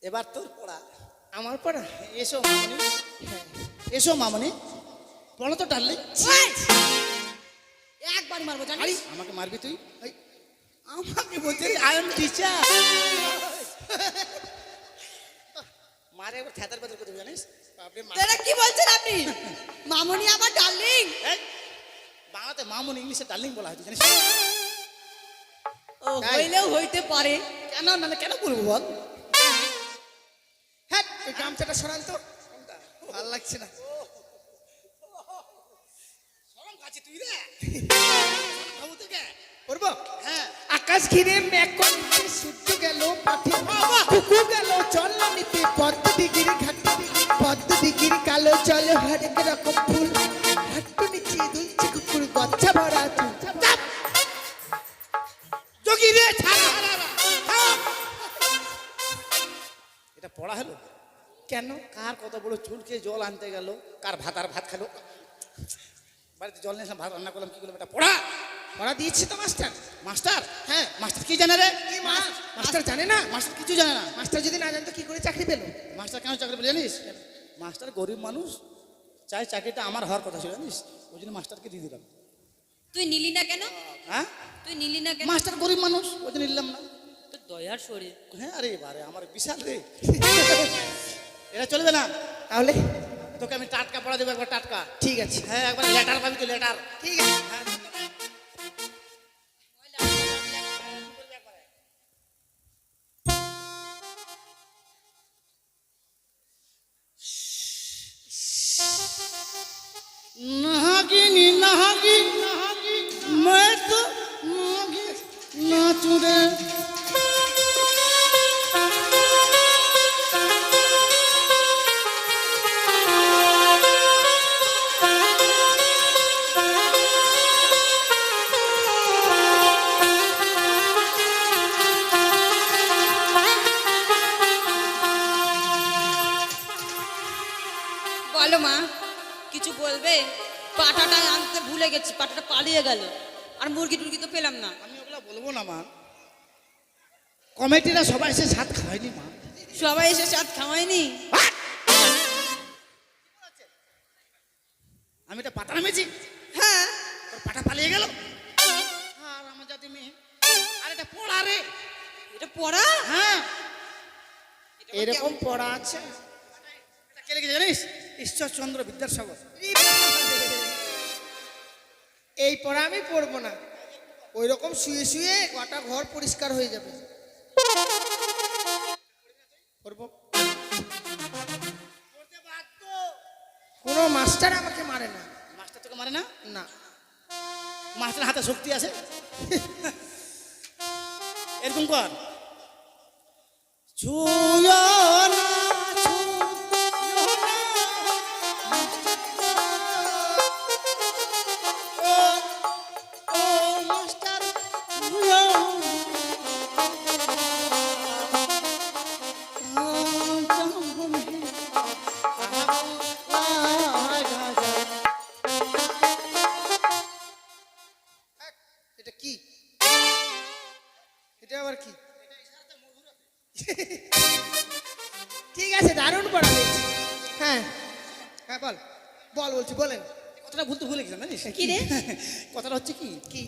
Speaker 3: এবার তোর পড়া।
Speaker 4: আমার পড়া?
Speaker 3: এসো মামনি। হ্যাঁ, এসো মামনি। পড়ো তো ডাললি।
Speaker 1: একবার মারবো জানিস?
Speaker 3: আমাকে মারবি তুই?
Speaker 4: এই,
Speaker 3: আমাকে বলছিস আই এম টিচার। মারে এবার থ্যাতার বেতর করতে জানিস?
Speaker 4: বাপরে মা।
Speaker 1: এটা কি বলছেন আপনি? মামনি আমার ডার্লিং।
Speaker 3: এই, বাংলাতে মামনি, ইংলিশে ডার্লিং বলা হয় তুই জানিস?
Speaker 1: ও হইলেও হইতে পারে।
Speaker 3: কেন না কেন বলবো বল?
Speaker 4: হ্যাঁ, ওই গামছাটা সরান তো। ভাল লাগছে না।
Speaker 3: শরম কাছে তুই রে। ভাবু থেকে
Speaker 4: করবো?
Speaker 3: হ্যাঁ।
Speaker 4: আকাশ ঘিরে মেঘ করছে, সূর্য গেল পাঠে, কুকুর গেল চল নিতে, পদ্ম দিঘির ঘাটে, পদ্ম দিঘির কালো জল, হরেক রকম ফুল, হাট্টু নিচে দুলছে কুকুর, গচ্ছা ভরা চুল।
Speaker 3: যোগী রে ছাড়া হারারা। এটা পড়া হলো?
Speaker 4: কেন?
Speaker 3: কার কত বড় চুল খেয়ে জল আনতে গেল, কার ভাতার ভাত খেলো, বাড়িতে জল নিয়ে এসে ভাত রান্না করলাম, কি করলাম? এটা পড়া?
Speaker 4: পড়া দিয়েছি তো মাস্টার।
Speaker 3: মাস্টার?
Speaker 4: হ্যাঁ।
Speaker 3: মাস্টার কি জানে রে?
Speaker 4: কি মাস্টার জানে না?
Speaker 3: মাস্টার কিছু জানে না।
Speaker 4: মাস্টার যদি না জানতো কি করে চাকরি পেলো?
Speaker 3: মাস্টার কেন চাকরি পেলে জানিস? মাস্টার গরিব মানুষ, চাই চাকরিটা আমার হওয়ার কথা ছিল জানিস, ওই জন্য মাস্টারকে দিয়ে দিলাম।
Speaker 1: তুই নিলি না কেন?
Speaker 3: হ্যাঁ,
Speaker 1: তুই নিলি না কেন?
Speaker 3: মাস্টার গরিব মানুষ, ওই জন্য নিলাম না।
Speaker 1: তোর দয়ার শরীর।
Speaker 3: হ্যাঁ, আরে বারে আমার বিশাল রে। এটা চলবে না।
Speaker 4: তাহলে
Speaker 3: তোকে আমি টাটকা পড়া দেবো, একবার টাটকা।
Speaker 4: ঠিক আছে।
Speaker 3: হ্যাঁ, একবার লেটার পাবি তো, লেটার।
Speaker 4: ঠিক আছে।
Speaker 3: নাগিনী নাগি নাগি मैं तो नागी नाचू रे।
Speaker 1: বলো মা, কিছু বলবে? পাটাটা আনতে ভুলে গেছি, পাটাটা পালিয়ে গেল, আর মুরগি টুরগি তো পেলাম না।
Speaker 3: আমি ওগুলা বলবো না মা, কমিটিরা সবাই এসে সাত খাওয়ায়নি মা।
Speaker 1: সবাই এসে সাথ খাওয়ায়নি?
Speaker 3: আমি এটা পাতা নামেছি,
Speaker 1: হ্যাঁ।
Speaker 3: তোর পাটা পালিয়ে গেল। আর আমার জাতি মেয়ে, আর এটা পড়া রে।
Speaker 1: এটা পড়া?
Speaker 3: হ্যাঁ,
Speaker 4: এরকম পড়া আছে?
Speaker 3: এটা কে লিখেছে জানিস? ঈশ্বরচন্দ্র বিদ্যাসাগর।
Speaker 4: এই পড়া আমি পড়বো না, ওই রকম শুয়ে শুয়ে গোটা ঘর পরিষ্কার হয়ে যাবে। পড়বো। কোনো মাস্টার আমাকে মারে না।
Speaker 3: মাস্টার তোকে মারে না?
Speaker 4: না।
Speaker 3: মাস্টার হাতে শক্তি আছে। এরকম কর, ছুঁয়ো না, ছুঁয়ো না, ও, ও মাস্টার, ছুঁয়ো
Speaker 4: এটা কি? এটা আবার কি? ঠিক আছে, দারুণ পড়া হয়েছে। হ্যাঁ হ্যাঁ, বল বল, বলছি বলেন।
Speaker 3: কথাটা বলতে ভুলে গেছিলাম জানিস
Speaker 1: কি রে?
Speaker 3: কথাটা হচ্ছে কি,
Speaker 4: কি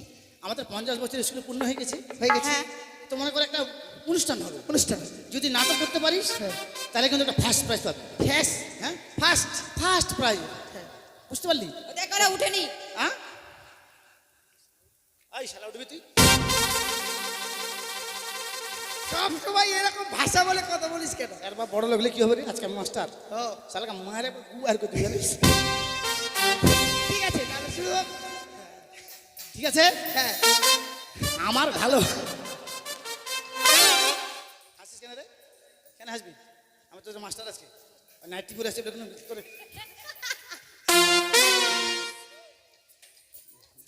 Speaker 3: আমাদের 50 বছর স্কুলে পূর্ণ হয়ে গেছে।
Speaker 4: হয়ে গেছে?
Speaker 1: হ্যাঁ।
Speaker 3: তো মনে করে একটা অনুষ্ঠান হবে,
Speaker 4: অনুষ্ঠান।
Speaker 3: যদি নাটক করতে পারিস
Speaker 4: হ্যাঁ।
Speaker 3: তাহলে কিন্তু একটা ফার্স্ট প্রাইজ পাবি।
Speaker 4: ফ্যাস
Speaker 3: হ্যাঁ,
Speaker 4: ফার্স্ট।
Speaker 3: ফার্স্ট প্রাইজ,
Speaker 4: হ্যাঁ।
Speaker 3: বুঝতে পারলি?
Speaker 1: দেখ ওরা উঠেনি।
Speaker 3: হ্যাঁ, আই শালা উঠবি তুই।
Speaker 4: সব সময় এরকম ভাষা বলে কথা বলিস কেন?
Speaker 3: আর বা বড় লাগলে কি হবে রে, আজকে আমি মাস্টার
Speaker 4: ও
Speaker 3: শালাকে মারে আর করতে জানিস।
Speaker 4: ঠিক আছে, তাহলে শুরু হোক।
Speaker 3: ঠিক আছে,
Speaker 4: হ্যাঁ।
Speaker 3: আমার ভালো। হাসিস কেন রে, কেন হাসবি? আমি তো মাস্টার আজকে নাইটি পরে আসছি তোরে।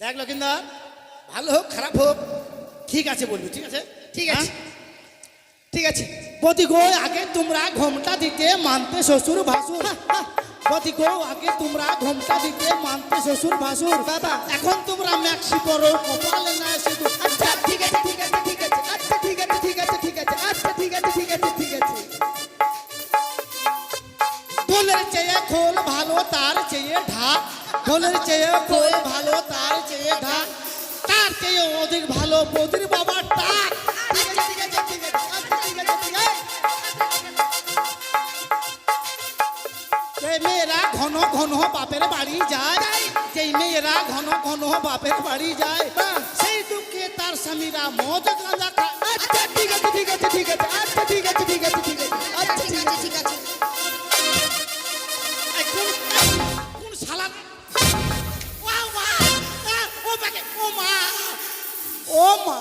Speaker 3: দেখ লক্ষিন্দর, ভালো হোক খারাপ হোক ঠিক আছে বলবি, ঠিক আছে?
Speaker 4: ঠিক আছে, ঠিক আছে।
Speaker 3: বদি গো আগে তোমরা ঘোমটা দিতে মানতে শ্বশুর ভাসুর। বদি গো আগে তোমরা ঘোমটা দিতে মানতে শ্বশুর ভাসুর।
Speaker 4: বাবা।
Speaker 3: এখন তোমরা ম্যাক্সি পরো, কপালে না শুধু।
Speaker 4: আচ্ছা ঠিক আছে, ঠিক আছে, ঠিক আছে। আচ্ছা ঠিক আছে, ঠিক আছে, ঠিক আছে। আচ্ছা ঠিক আছে, ঠিক আছে, ঠিক আছে।
Speaker 3: ঢোলের চেয়ে খোল ভালো, তার চেয়ে ঢাক। ঢোলের চেয়ে খোল ভালো, তার চেয়ে ঢাক। তার চেয়ে অধিক ভালো বদির বাবার টাক।
Speaker 4: ঠিক আছে, ঠিক আছে, ঠিক আছে। আচ্ছা ঠিক আছে, ঠিক আছে।
Speaker 3: যে মেয়েরা ঘন ঘন বাপের বাড়ি যায়, যেই মেয়েরা ঘন ঘন বাপের বাড়ি যায়, সেই দুঃখে তার স্বামীরা মদ গাঁজা খায়।
Speaker 4: আচ্ছা ঠিক আছে, ঠিক আছে, ঠিক আছে। আচ্ছা ঠিক আছে, ঠিক আছে, ঠিক আছে। আচ্ছা ঠিক আছে, ঠিক আছে।
Speaker 3: এই কোন শালা? ওয়া ওয়া, ও বাকে, ও মা, ও মা।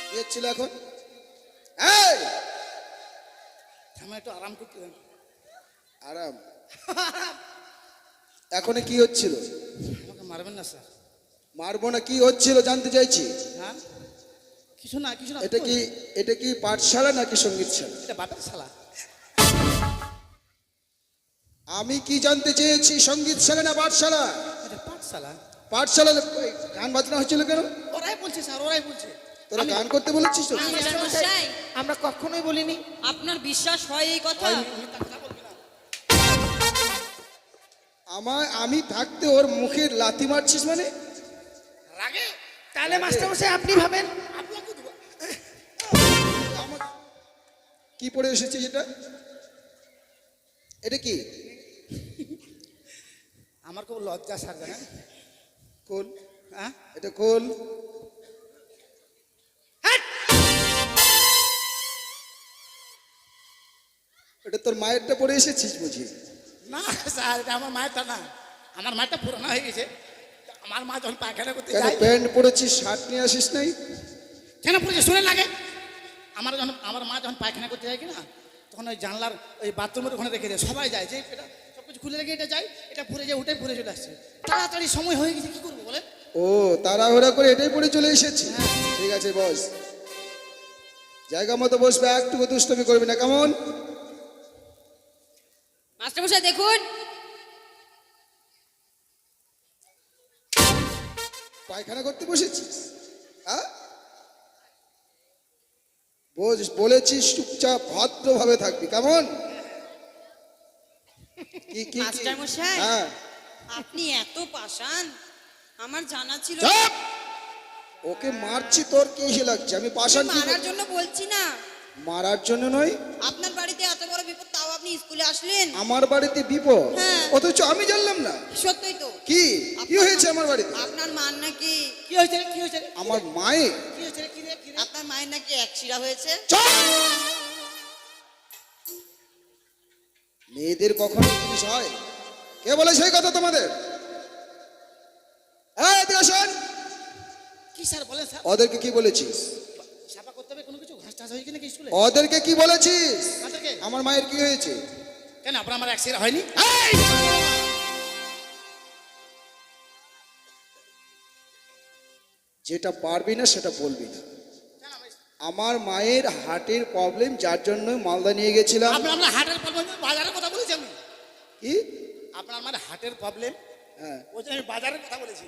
Speaker 2: কি হচ্ছিল এখন? এই
Speaker 3: আমি একটু আরাম করতে দেন।
Speaker 2: আরাম। এখন কি হচ্ছিল?
Speaker 3: আমাকে মারবেন না স্যার।
Speaker 2: মারবো না, কি হচ্ছিল জানতে চাইছি।
Speaker 3: হ্যাঁ, কিছু না কিছু না।
Speaker 2: এটা কি পাঠশালা নাকি সঙ্গীতশালা?
Speaker 3: এটা বাপের শালা।
Speaker 2: আমি কি জানতে চেয়েছি, সঙ্গীতশালা না পাঠশালা?
Speaker 3: এটা পাঠশালা।
Speaker 2: পাঠশালা গান বাজনা হচ্ছিল কেন?
Speaker 3: ওরাই বলছে স্যার, ওরাই বলছে।
Speaker 2: তোরা গান করতে বলেছিস তো?
Speaker 1: মাস্টার মশাই,
Speaker 4: আমরা কখনোই বলিনি।
Speaker 1: আপনার বিশ্বাস হয় এই কথা?
Speaker 2: আমি থাকতে ওর মুখে লাথি মারছিস মানে?
Speaker 3: রাগে
Speaker 4: তাহলে মাস্টারমশাই আপনি ভাবেন।
Speaker 3: আপনাকে দেবো।
Speaker 2: কি পড়ে এসেছিস এটা? এটা কি?
Speaker 3: আমার খুব লজ্জা স্যার, জানেন?
Speaker 2: কোল?
Speaker 3: হ্যাঁ,
Speaker 2: এটা কোল? এটা তোর মায়েরটা পড়ে এসেছিস বুঝি?
Speaker 3: না স্যার, এটা আমার মায়েরটা না। আমার মায়েরটা পুরোনো হয়ে গেছে। আমার মা যখন পায়খানা করতে
Speaker 2: কেন
Speaker 3: যায়,
Speaker 2: প্যান্ট পরেছিস, শার্ট নিয়ে আসিস নাই?
Speaker 3: কেন পড়েছে শুনে লাগে। আমার মা যখন পায়খানা করতে যায় কিনা, তখন ওই জানলার ওই বাথরুমের ওখানে রেখে দেয়। সবাই যায় যে এটা সব কিছু খুলে রেখে এটা যায়, এটা পরে যায়, উঠে পরে চলে আসছে। তাড়াতাড়ি সময় হয়ে গেছে, কি করবো বলেন?
Speaker 2: ও, তাড়াহুড়া করে এটাই পড়ে চলে এসেছি। ঠিক আছে বস, জায়গা মতো বসবে, একটু দুষ্টমি করবি না, কেমন?
Speaker 1: মাস্টার মশাই দেখুন,
Speaker 2: পায়খানা করতে বসেছিস? হ্যাঁ, বলেছিস চুপচাপ ভদ্রভাবে থাকবি, কেমন? কি
Speaker 1: মাস্টার মশাই,
Speaker 2: হ্যাঁ,
Speaker 1: আপনি এত পাষাণ আমার জানা ছিল না।
Speaker 2: চুপ!
Speaker 6: ওকে মারছি, তোর কি এসে লাগছে? আমি পাষাণ কি
Speaker 1: মারার জন্য বলছি না,
Speaker 6: মারার জন্য নয়।
Speaker 1: আপনার বাড়িতে এত বড় বিপদ তাও আপনি স্কুলে আসলেন।
Speaker 6: আমার বাড়িতে বিপদ,
Speaker 1: হ্যাঁ।
Speaker 6: অথচ আমি জানলাম না।
Speaker 1: সত্যই তো।
Speaker 6: কি কি হয়েছে আমার বাড়িতে?
Speaker 1: আপনার মার নাকি
Speaker 3: কি হয়েছে রে? কি হয়েছে রে?
Speaker 6: আমার মায়ের
Speaker 3: কি হয়েছে রে? কি রে? কি রে?
Speaker 1: আপনার মায়ের নাকি একশিরা হয়েছে।
Speaker 6: মেয়েদের কখনো জিনিস হয়? কে বলে সেই কথা তোমাদের? এই, এদিকে আসেন।
Speaker 3: কি স্যার বলেন স্যার?
Speaker 6: ওদেরকে কি বলেছিস?
Speaker 3: ছাপা করতে হবে কোনো কিছু ঘাস টাস হয়েছে নাকি স্কুলে?
Speaker 6: ওদেরকে কি বলেছিস?
Speaker 3: তাদেরকে?
Speaker 6: আমার মায়ের কি হয়েছে?
Speaker 3: কেন আপনার আমার অ্যাক্সিডেন্ট হয়নি?
Speaker 6: এই! যেটা পারবি না সেটা বলবি না। আমার মায়ের হার্টের প্রবলেম, যার জন্য মালদা নিয়ে গেছিলাম।
Speaker 3: আপনার হার্টের প্রবলেম, বাজারের কথা বলেছি আমি।
Speaker 6: কি?
Speaker 3: আপনার আমার হার্টের প্রবলেম,
Speaker 6: হ্যাঁ,
Speaker 3: ওই জন্য আমি বাজারের কথা বলেছি।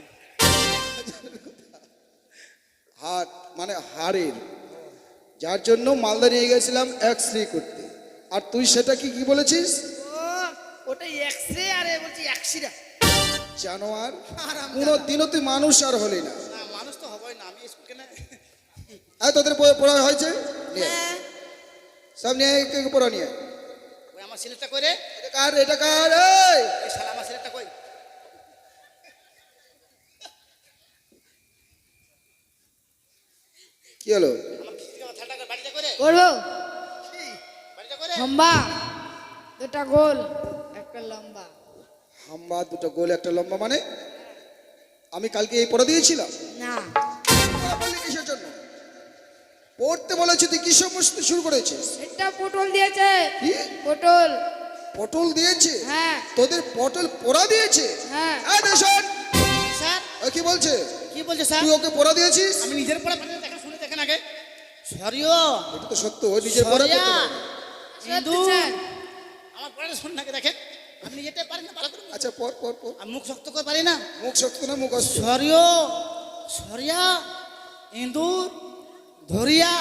Speaker 6: হার্ট মানে হাড়ের, যার জন্য মালদা নিয়ে গেছিলাম এক্সরে করতে। আর তুই সেটা কি কি বলেছিস?
Speaker 4: ওটা এক্সরে আর এ বলছি একশিরা।
Speaker 6: জানোয়ার, কোনো দিনও তুই মানুষ আর হলি না।
Speaker 3: না মানুষ তো হবই না, আমি স্কুল কেন?
Speaker 6: তোদের পড়া হয়েছে? নিয়ে আয়।
Speaker 1: হ্যাঁ,
Speaker 6: সব নিয়ে আয়, কে পড়া নিয়ে আয়।
Speaker 3: ওই আমার সিলেটটা করে,
Speaker 6: এটা কার? এটা কার? এই!
Speaker 3: এই শালা আমার সিলেটটা কই?
Speaker 6: কি হলো?
Speaker 3: আমার খিস্তি আমার থালটা করে বাড়িতে করে,
Speaker 5: করবো
Speaker 3: বাড়িতে করে।
Speaker 5: হাম্বা, দুটা গোল একটা লম্বা।
Speaker 6: হাম্বা, দুটো গোল একটা লম্বা মানে? আমি কালকে এই পড়া দিয়েছিলাম।
Speaker 5: না,
Speaker 6: পড়া বললি কিসের জন্য? পড়তে বলেছি, তুই কি সমস্ত শুরু করেছিস?
Speaker 5: এটা পটল দিয়েছে।
Speaker 6: কি?
Speaker 5: পটল।
Speaker 6: পটল দিয়েছে?
Speaker 5: হ্যাঁ
Speaker 6: তোদের পটল পোড়া দিয়েছে?
Speaker 5: হ্যাঁ।
Speaker 6: এই দেশন,
Speaker 3: স্যার
Speaker 6: ও কি বলছে?
Speaker 3: কি বলছে স্যার?
Speaker 6: তুই ওকে পোড়া দিয়েছিস?
Speaker 3: আমি নিজের পড়া পারি না, দেখেন শুনে দেখেন আগে। সরিও
Speaker 6: এটা তো সত্য, ও নিজের পোড়া করতে
Speaker 3: সরিয়া,
Speaker 6: পারে।
Speaker 5: সত্যি স্যার।
Speaker 3: আমার পড়াটা শুনে আগে দেখেন। আমি নিজেরটাই পারি না ভালো করে।
Speaker 6: আচ্ছা, পড় পড় পড়।
Speaker 3: আমি মুখ শক্ত করে পারি না।
Speaker 6: মুখ শক্ত না মুখ অস্ত?
Speaker 3: সরিও, সরিয়া, ইঁদুর, ধরিয়া,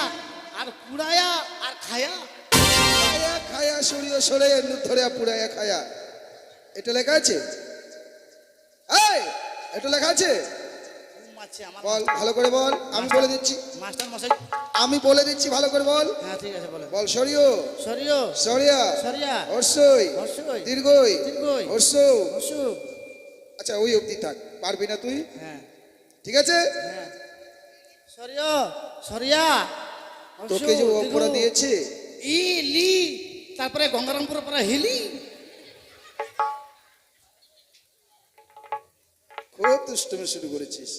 Speaker 3: আর পুড়ায়া, আর খায়া।
Speaker 6: খায়া খায়া সরিয়ে সরে ধরে পুড়ায়া খায়া, এটা লেখা আছে? এই, এটা লেখা আছে?
Speaker 3: ঘুম আছে আমার।
Speaker 6: বল, ভালো করে বল। আমি বলে দিচ্ছি,
Speaker 3: মাস্টার মশাই।
Speaker 6: আমি বলে দিচ্ছি, ভালো করে বল।
Speaker 3: হ্যাঁ ঠিক আছে বলেন।
Speaker 6: বল, সরিও,
Speaker 3: সরিও,
Speaker 6: সরিয়া,
Speaker 3: সরিয়া,
Speaker 6: হর্ষই,
Speaker 3: হর্ষই,
Speaker 6: দীর্ঘই,
Speaker 3: দীর্ঘই,
Speaker 6: হর্ষ।
Speaker 3: অসুখ।
Speaker 6: আচ্ছা, ওই অবধি থাক, পারবি না তুই?
Speaker 3: হ্যাঁ
Speaker 6: ঠিক আছে।
Speaker 3: হ্যাঁ। সরিও, সরিয়া,
Speaker 6: তোকে যে ও
Speaker 3: দীর্ঘ,
Speaker 6: পড়া দিয়েছে,
Speaker 3: ই লি, তারপরে গঙ্গারামপুর পরে হিলি।
Speaker 6: খুব দুষ্টুমি শুরু করেছিস,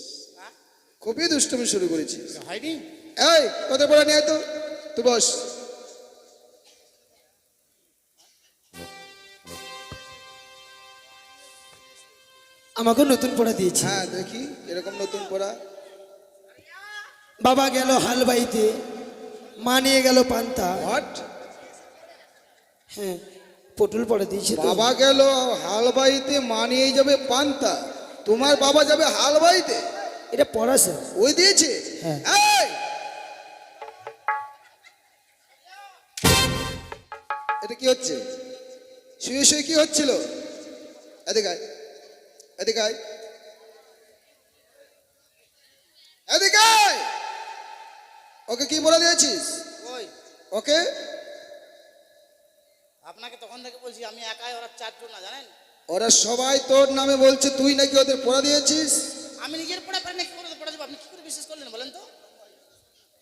Speaker 6: খুবই দুষ্টুমি শুরু করেছিস।
Speaker 3: হয়নি?
Speaker 6: এই, তোদের পড়া নিয়ে আয় তো, তুই বস।
Speaker 2: আমাকে নতুন পড়া দিয়েছে।
Speaker 6: হ্যাঁ, দেখি এরকম নতুন পড়া।
Speaker 2: বাবা গেল হাল বাইতে, মা নিয়ে গেল পান্তা।
Speaker 6: হোয়াট?
Speaker 2: হ্যাঁ, পটল পড়া দিয়েছে তো।
Speaker 6: বাবা গেল হালবাইতে, মা নিয়ে যাবে পান্তা। তোমার বাবা যাবে হালবাইতে?
Speaker 2: এটা পড়া স্যার।
Speaker 6: ওই দিয়েছে?
Speaker 2: হ্যাঁ।
Speaker 6: এই! এটা কি হচ্ছে? শুয়ে শুয়ে কি হচ্ছিল? এদিকে আয়, এদিকে আয়, এদিকে আয়। ওকে কি বলে দিয়েছিস?
Speaker 3: ওই
Speaker 6: ওকে
Speaker 3: আপনাকে তখন থেকে বলছি আমি একাই, ওরা চারজন না জানেন।
Speaker 6: ওরা সবাই তোর নামে বলছে, তুই নাকি ওদের পড়া দিয়েছিস।
Speaker 3: আমি নিজের পড়া পারি না, কি করে পড়া দেবো? আপনি কি করে বিশ্বাস করলেন বলেন তো?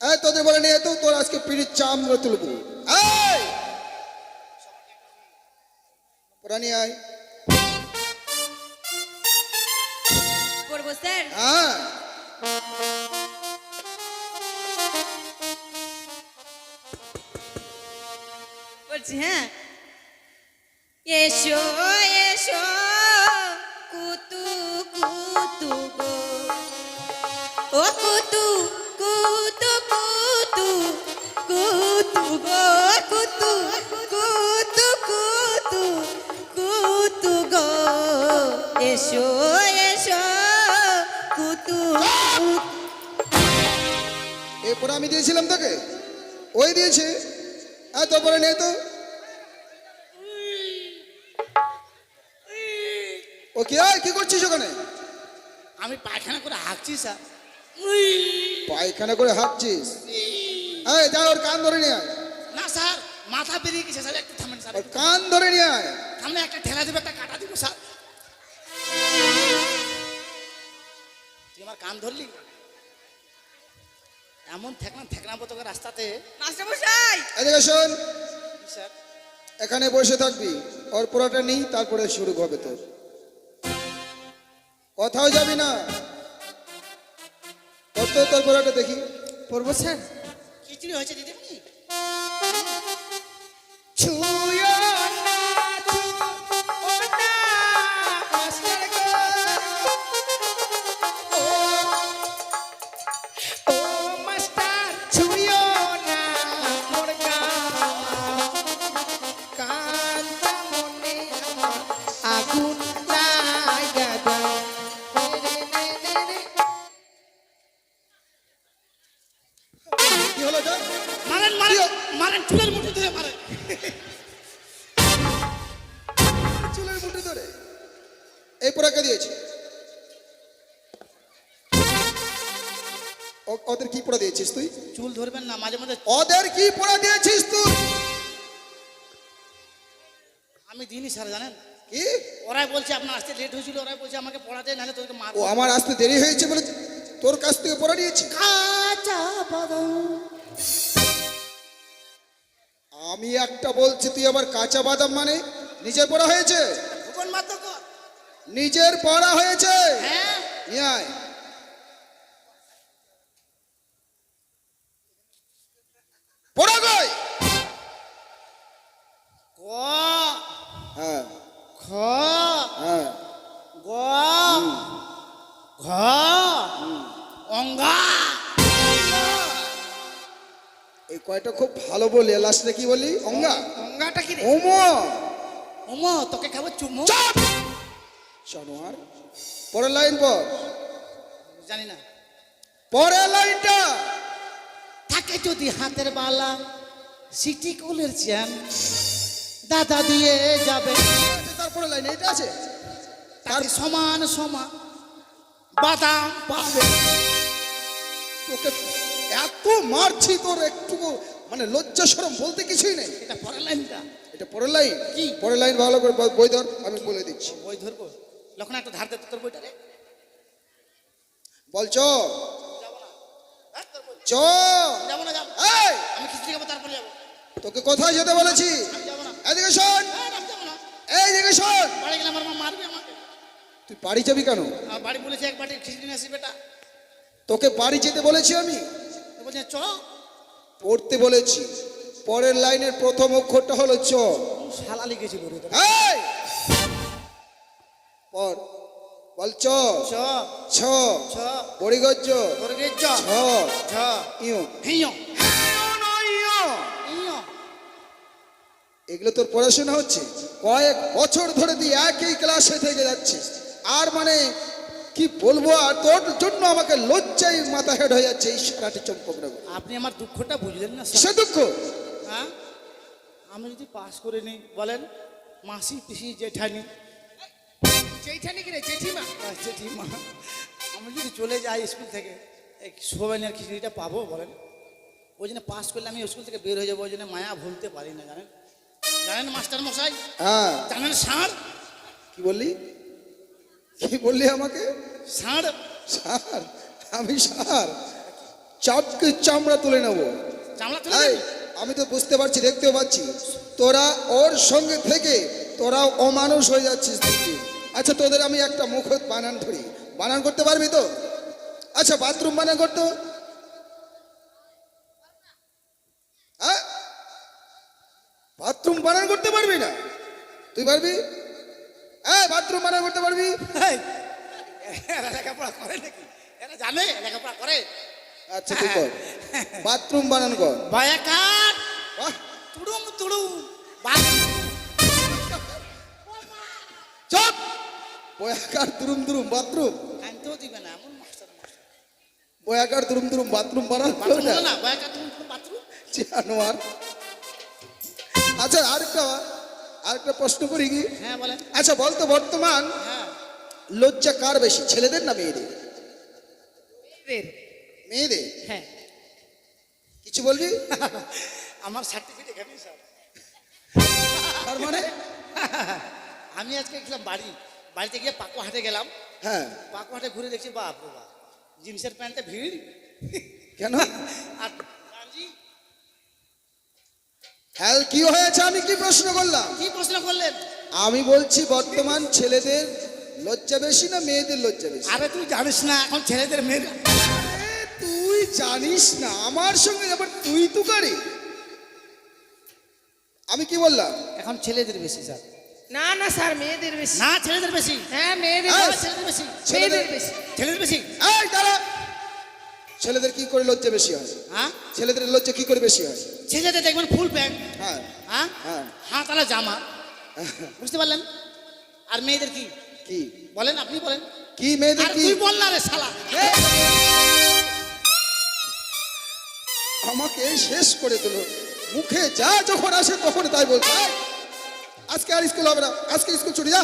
Speaker 6: এই, তোদের বলে নিয়ে তো, তোর আজকে পিড়ির চাম তুলবো। এই, পড়া নিয়ে আয়।
Speaker 1: পড়বো স্যার?
Speaker 6: হ্যাঁ,
Speaker 1: বলছি হ্যাঁ। এসো এসো কুতু কুতু গো, ও কুতু কুতু কুতু কুতু গো, কুতু কুতু কুতু কুতু গো, এসো এসো কুতু।
Speaker 6: এই পড়া আমি দিয়েছিলাম তোকে? ওই দিয়েছে? হ্যাঁ, তোর পড়া নিয়ে তো। ও কি? কি করছিস ওখানে?
Speaker 3: আমি পায়খানা করে হাঁকছি স্যার।
Speaker 6: পায়খানা করে হাঁটছিস? এই যা ওর কান ধরে নিয়ে আয়,
Speaker 3: না স্যার, মাথা বেরিয়ে গেছে স্যার, একটু থামেন স্যার,
Speaker 6: ওর কান ধরে নিয়ে আয়।
Speaker 3: সামনে একটা ঠেলা দেবে, একটা কাটা দিব স্যার। তুই আমার কান ধরলি, এমন ঠেকনাবো তোকে রাস্তাতে।
Speaker 1: মাস্টার মশাই,
Speaker 6: এদিকে শোন,
Speaker 3: স্যার
Speaker 6: এখানে বসে থাকবি, ওর পড়াটা নিই, তারপরে শুরু হবে তোর। কোথাও যাবি না, তোর পড়াটা দেখি।
Speaker 4: পড়বো স্যার?
Speaker 3: খিচুড়ি হয়েছে দিদিমণি।
Speaker 4: ছুঁয়ো না, ছুঁয়ো না, মাস্টার গো। ও মাস্টার, ছুঁয়ো না মোর কান্তা মনে আমার আগুন লাগা দাও।
Speaker 6: কি হলো যা?
Speaker 3: মারেন মারেন মারেন, চুলের মুঠি ধরে মারেন।
Speaker 6: চুলের মুঠি ধরে এই পড়াকে দিয়েছে। ওদের কি পড়া দিয়েছিস তুই?
Speaker 3: চুল ধরবেন না, মাঝে মাঝে
Speaker 6: ওদের কি পড়া দিয়েছিস তুই?
Speaker 3: আমি দিনই স্যার, জানেন
Speaker 6: কি?
Speaker 3: ওরাই বলছে আপনার আসতে লেট হয়েছিল, ওরাই বলছে আমাকে পড়াতে, নাহলে তোকে
Speaker 6: ও
Speaker 3: মারবো।
Speaker 6: আমার আসতে দেরি হয়েছে বলে তোর কাছ থেকে পড়া নিয়েছি?
Speaker 3: কাঁচা বাদাম।
Speaker 6: আমি একটা বলছি, তুই আবার কাঁচা বাদাম মানে? নিজের পড়া হয়েছে?
Speaker 3: ভুবন মাধ্যকর।
Speaker 6: নিজের পড়া হয়েছে?
Speaker 3: হ্যাঁ
Speaker 6: নিয়ে আয়। পড়া কই?
Speaker 3: ক
Speaker 6: হ্যাঁ
Speaker 3: খ
Speaker 6: হ্যাঁ
Speaker 3: গ ঘ অঙ্গা।
Speaker 6: এই কয়টা খুব ভালো বলি, লাস্টে কি বলি? অঙ্গা।
Speaker 4: অঙ্গাটা কি রে?
Speaker 6: ওমো
Speaker 3: ওমো তোকে খাবো চুমু।
Speaker 6: চাপ জানোয়ার। পরের লাইন পর,
Speaker 3: জানি না।
Speaker 6: পরের লাইনটা।
Speaker 3: থাকে যদি হাতের বালা, সিটি কোলের চেন, দাদা দিয়ে যাবে,
Speaker 6: তারপরে লাইন এটা আছে।
Speaker 3: তার সমান সমান বাদাম পাবে।
Speaker 6: তোকে এত মারছি, তোর একটু মানে লজ্জা শরম বলতে কিছুই নেই।
Speaker 3: এটা পরের লাইনটা।
Speaker 6: এটা পরের লাইন।
Speaker 3: কি?
Speaker 6: পরের লাইন ভালো করে বই ধর, আমি বলে দিচ্ছি।
Speaker 3: বই ধরবো? লক্ষণ একটা ধার দে তো তোর বইটা রে।
Speaker 6: বল চ
Speaker 3: যাবো না। হ্যাঁ, তোর বই।
Speaker 6: চ।
Speaker 3: যাবো না, যাবো।
Speaker 6: এই,
Speaker 3: আমি খিচুড়ি খাবো, তারপরে যাবো।
Speaker 6: তোকে কোথায় যেতে বলেছি?
Speaker 3: আমি যাবো না।
Speaker 6: এদিকে শোন,
Speaker 3: হ্যাঁ, আমি যাবো না।
Speaker 6: এইদিকে শোন।
Speaker 3: বাড়ি গেলে আমার মা মারবে আমাকে।
Speaker 6: তুই বাড়ি যাবি কেন?
Speaker 3: আমার বাড়ি বলেছে এক বাটি খিচুড়ি নিয়ে আসি বেটা।
Speaker 6: তোকে বাড়ি যেতে বলেছি আমি?
Speaker 3: তো বলছে চ।
Speaker 6: পড়তে বলেছি। পরের লাইনের প্রথম অক্ষরটা হলো চ।
Speaker 3: শালা লিখেছিল রে তোর।
Speaker 6: এই, পর, বল চ
Speaker 3: চ
Speaker 6: ছ
Speaker 3: ছ
Speaker 6: বড়িগজ্জ
Speaker 3: তোর গে চ
Speaker 6: ছ
Speaker 3: ছ
Speaker 6: ইউ।
Speaker 3: হিয় হিয়।
Speaker 6: এগুলো তোর পড়াশোনা হচ্ছে? কয়েক বছর ধরে তুই একই ক্লাসে থেকে যাচ্ছিস, আর মানে কি বলবো, আর তোর জন্য আমাকে লজ্জায় মাথা হেড হয়ে যাচ্ছে। এই সারাটি চম্পক নগর।
Speaker 3: আপনি আমার দুঃখটা বুঝলেন না স্যার?
Speaker 6: সে দুঃখ?
Speaker 3: হ্যাঁ, আমি যদি পাস করে নিই, বলেন মাসি পিসি জেঠানি
Speaker 4: জেঠানি কি রে? জেঠিমা?
Speaker 3: জেঠিমা, আমি যদি চলে যাই স্কুল থেকে, এই সোবাইনের খিচুড়িটা পাবো বলেন? ওই জন্য পাস করলে আমি স্কুল থেকে বের হয়ে যাবো, ওই জন্য মায়া ভুলতে পারি না, জানেন? জানেন মাস্টার মশাই?
Speaker 6: হ্যাঁ,
Speaker 3: জানেন ষাঁড়?
Speaker 6: কি বললি? কি বললি আমাকে?
Speaker 3: ষাঁড়?
Speaker 6: সার? আমি সার? চাপকে চামড়া তুলে নেবো।
Speaker 3: চামড়া তুলে
Speaker 6: এই,
Speaker 3: দেন?
Speaker 6: আমি তো বুঝতে পারছি, দেখতেও পাচ্ছি, তোরা ওর সঙ্গে থেকে তোরা অমানুষ হয়ে যাচ্ছিস দিন দিন। আচ্ছা, তোদের আমি একটা মুখ বানান ধরি, বানান করতে পারবি তো? আচ্ছা, বাথরুম বানান করতো? হ্যাঁ, বাথরুম বানান করতে পারবি না? তুই পারবি? হ্যাঁ, বাথরুম বানান করতে পারবি?
Speaker 3: এই, এরা লেখাপড়া করে নাকি? এরা জানে লেখাপড়া করে?
Speaker 6: আচ্ছা, তুই কর, বাথরুম বানান কর।
Speaker 3: বায়াকার
Speaker 6: বাহ,
Speaker 3: তুড়ুম তুড়ুম
Speaker 6: চপ, বয়াকার দুরুম দুরুম বাথরুম,
Speaker 3: কানতেও দিবে না এমন মাস্টার মশাই।
Speaker 6: বয়াকার দুরুম দুরুম বাথরুম বানান
Speaker 3: বাথরুম হলো না, বায়াকার তুড়ুম তুড়ুম বাথরুম।
Speaker 6: জানোয়ার। আচ্ছা, আরেকটা প্রশ্ন করি কি?
Speaker 3: হ্যাঁ বলেন।
Speaker 6: আচ্ছা, বলতো বর্তমান
Speaker 3: হ্যাঁ,
Speaker 6: লজ্জা কার বেশি, ছেলেদের না মেয়েদের?
Speaker 4: রে
Speaker 6: মেয়েদের
Speaker 3: হ্যাঁ
Speaker 6: কিছু বলবি?
Speaker 3: আমার সার্টিফিকেট এখানেই স্যার।
Speaker 6: তার মানে
Speaker 3: আমি আজকে গেছিলাম বাড়িতে গিয়ে পাকো হাটে গেলাম।
Speaker 6: হ্যাঁ,
Speaker 3: পাকো হাটে ঘুরে দেখছি বাপ রে বাপ, জিন্সের প্যান্টে ভিড়
Speaker 6: কেন?
Speaker 3: আর গাঞ্জি।
Speaker 6: হ্যাঁ, কি হয়েছে? আমি কি প্রশ্ন করলাম?
Speaker 3: কি প্রশ্ন করলেন?
Speaker 6: আমি বলছি বর্তমান ছেলেদের লজ্জা বেশি না মেয়েদের লজ্জা বেশি?
Speaker 3: আরে তুই জানিস না এখন ছেলেদের মেয়ের।
Speaker 6: আরে তুই জানিস না, আমার সঙ্গে আবার তুই তুকারি। আমি কি বললাম?
Speaker 3: এখন ছেলেদের বেশি স্যার।
Speaker 5: না না স্যার, মেয়েদের বেশি।
Speaker 3: না ছেলেদের বেশি।
Speaker 5: হ্যাঁ মেয়েদের
Speaker 6: এই,
Speaker 5: বেশি।
Speaker 3: ছেলেদের বেশি।
Speaker 5: মেয়েদের বেশি।
Speaker 3: ছেলেদের বেশি।
Speaker 6: এই দাঁড়া, ছেলেদের কি করে লজ্জা বেশি হয়?
Speaker 3: হ্যাঁ
Speaker 6: ছেলেদের লজ্জা কি করে বেশি হয়?
Speaker 3: ছেলেদের দেখবেন ফুল প্যান্ট,
Speaker 6: হ্যাঁ
Speaker 3: হ্যাঁ
Speaker 6: হ্যাঁ
Speaker 3: হাতালা জামা, বুঝতে পারলেন? আর মেয়েদের কি
Speaker 6: কি
Speaker 3: বলেন, আপনি বলেন।
Speaker 6: কি মেয়েদের
Speaker 3: আর
Speaker 6: কি?
Speaker 3: তুই বল না রে শালা।
Speaker 6: আমাকে শেষ করে দিল। মুখে যা যখন আসে তখন তাই বলছে। এই, আজকে আর স্কুল হবে না, আজকে স্কুল ছুটি, যা।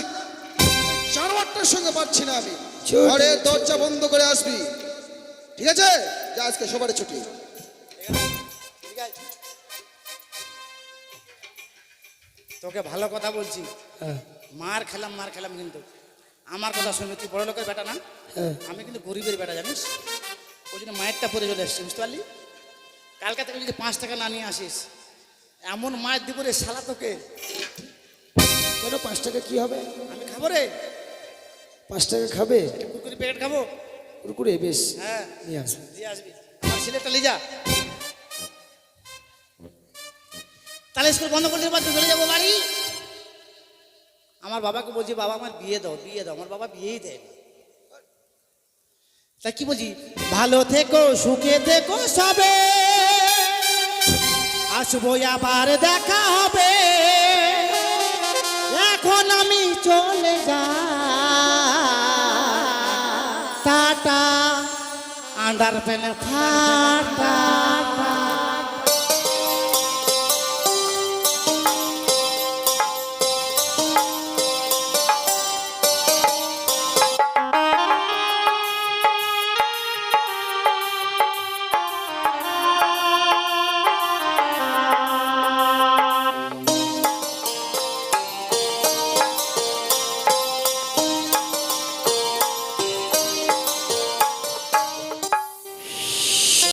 Speaker 6: 4-8টার সঙ্গে পারছি না আমি।
Speaker 2: ছুটি,
Speaker 6: ঘরে দরজা বন্ধ করে আসবি, ঠিক আছে? যা, আজকে সবার ছুটি।
Speaker 3: তোকে ভালো কথা বলছি, মার খেলাম কিন্তু আমার কথা শুনবি। তুই বড় লোকের বেটা না, আমি কিন্তু গরিবের বেটা, জানিস? ওই জন্য মায়েরটা পরে চলে এসছি, বুঝতে পারলি? কালকা থেকে যদি 5 টাকা না নিয়ে আসিস, এমন মায়ের দিব রে শালা তোকে।
Speaker 2: কেন 5 টাকা কি হবে?
Speaker 3: আমি খাবো রে,
Speaker 2: 5 টাকা খাবে?
Speaker 3: কুকুরি প্যাকেট খাবো।
Speaker 2: কুরকুরে বেশ,
Speaker 3: হ্যাঁ
Speaker 2: নিয়ে আসবে।
Speaker 3: দিয়ে আসবি, আমার ছেলেটা লিজা। তাহলে স্কুল বন্ধ করে দেবো, চলে যাবো বাড়ি। আমার বাবাকে বলছি, বাবা আমার বিয়ে দাও, আমার বাবা বিয়েই দেয় না। তা কি বলছি, ভালো থেকো সুখে থেকো সবে, আসবো আবার দেখা হবে, এখন আমি চলে যা, টাটা, আন্ডার প্যানে ফাটা।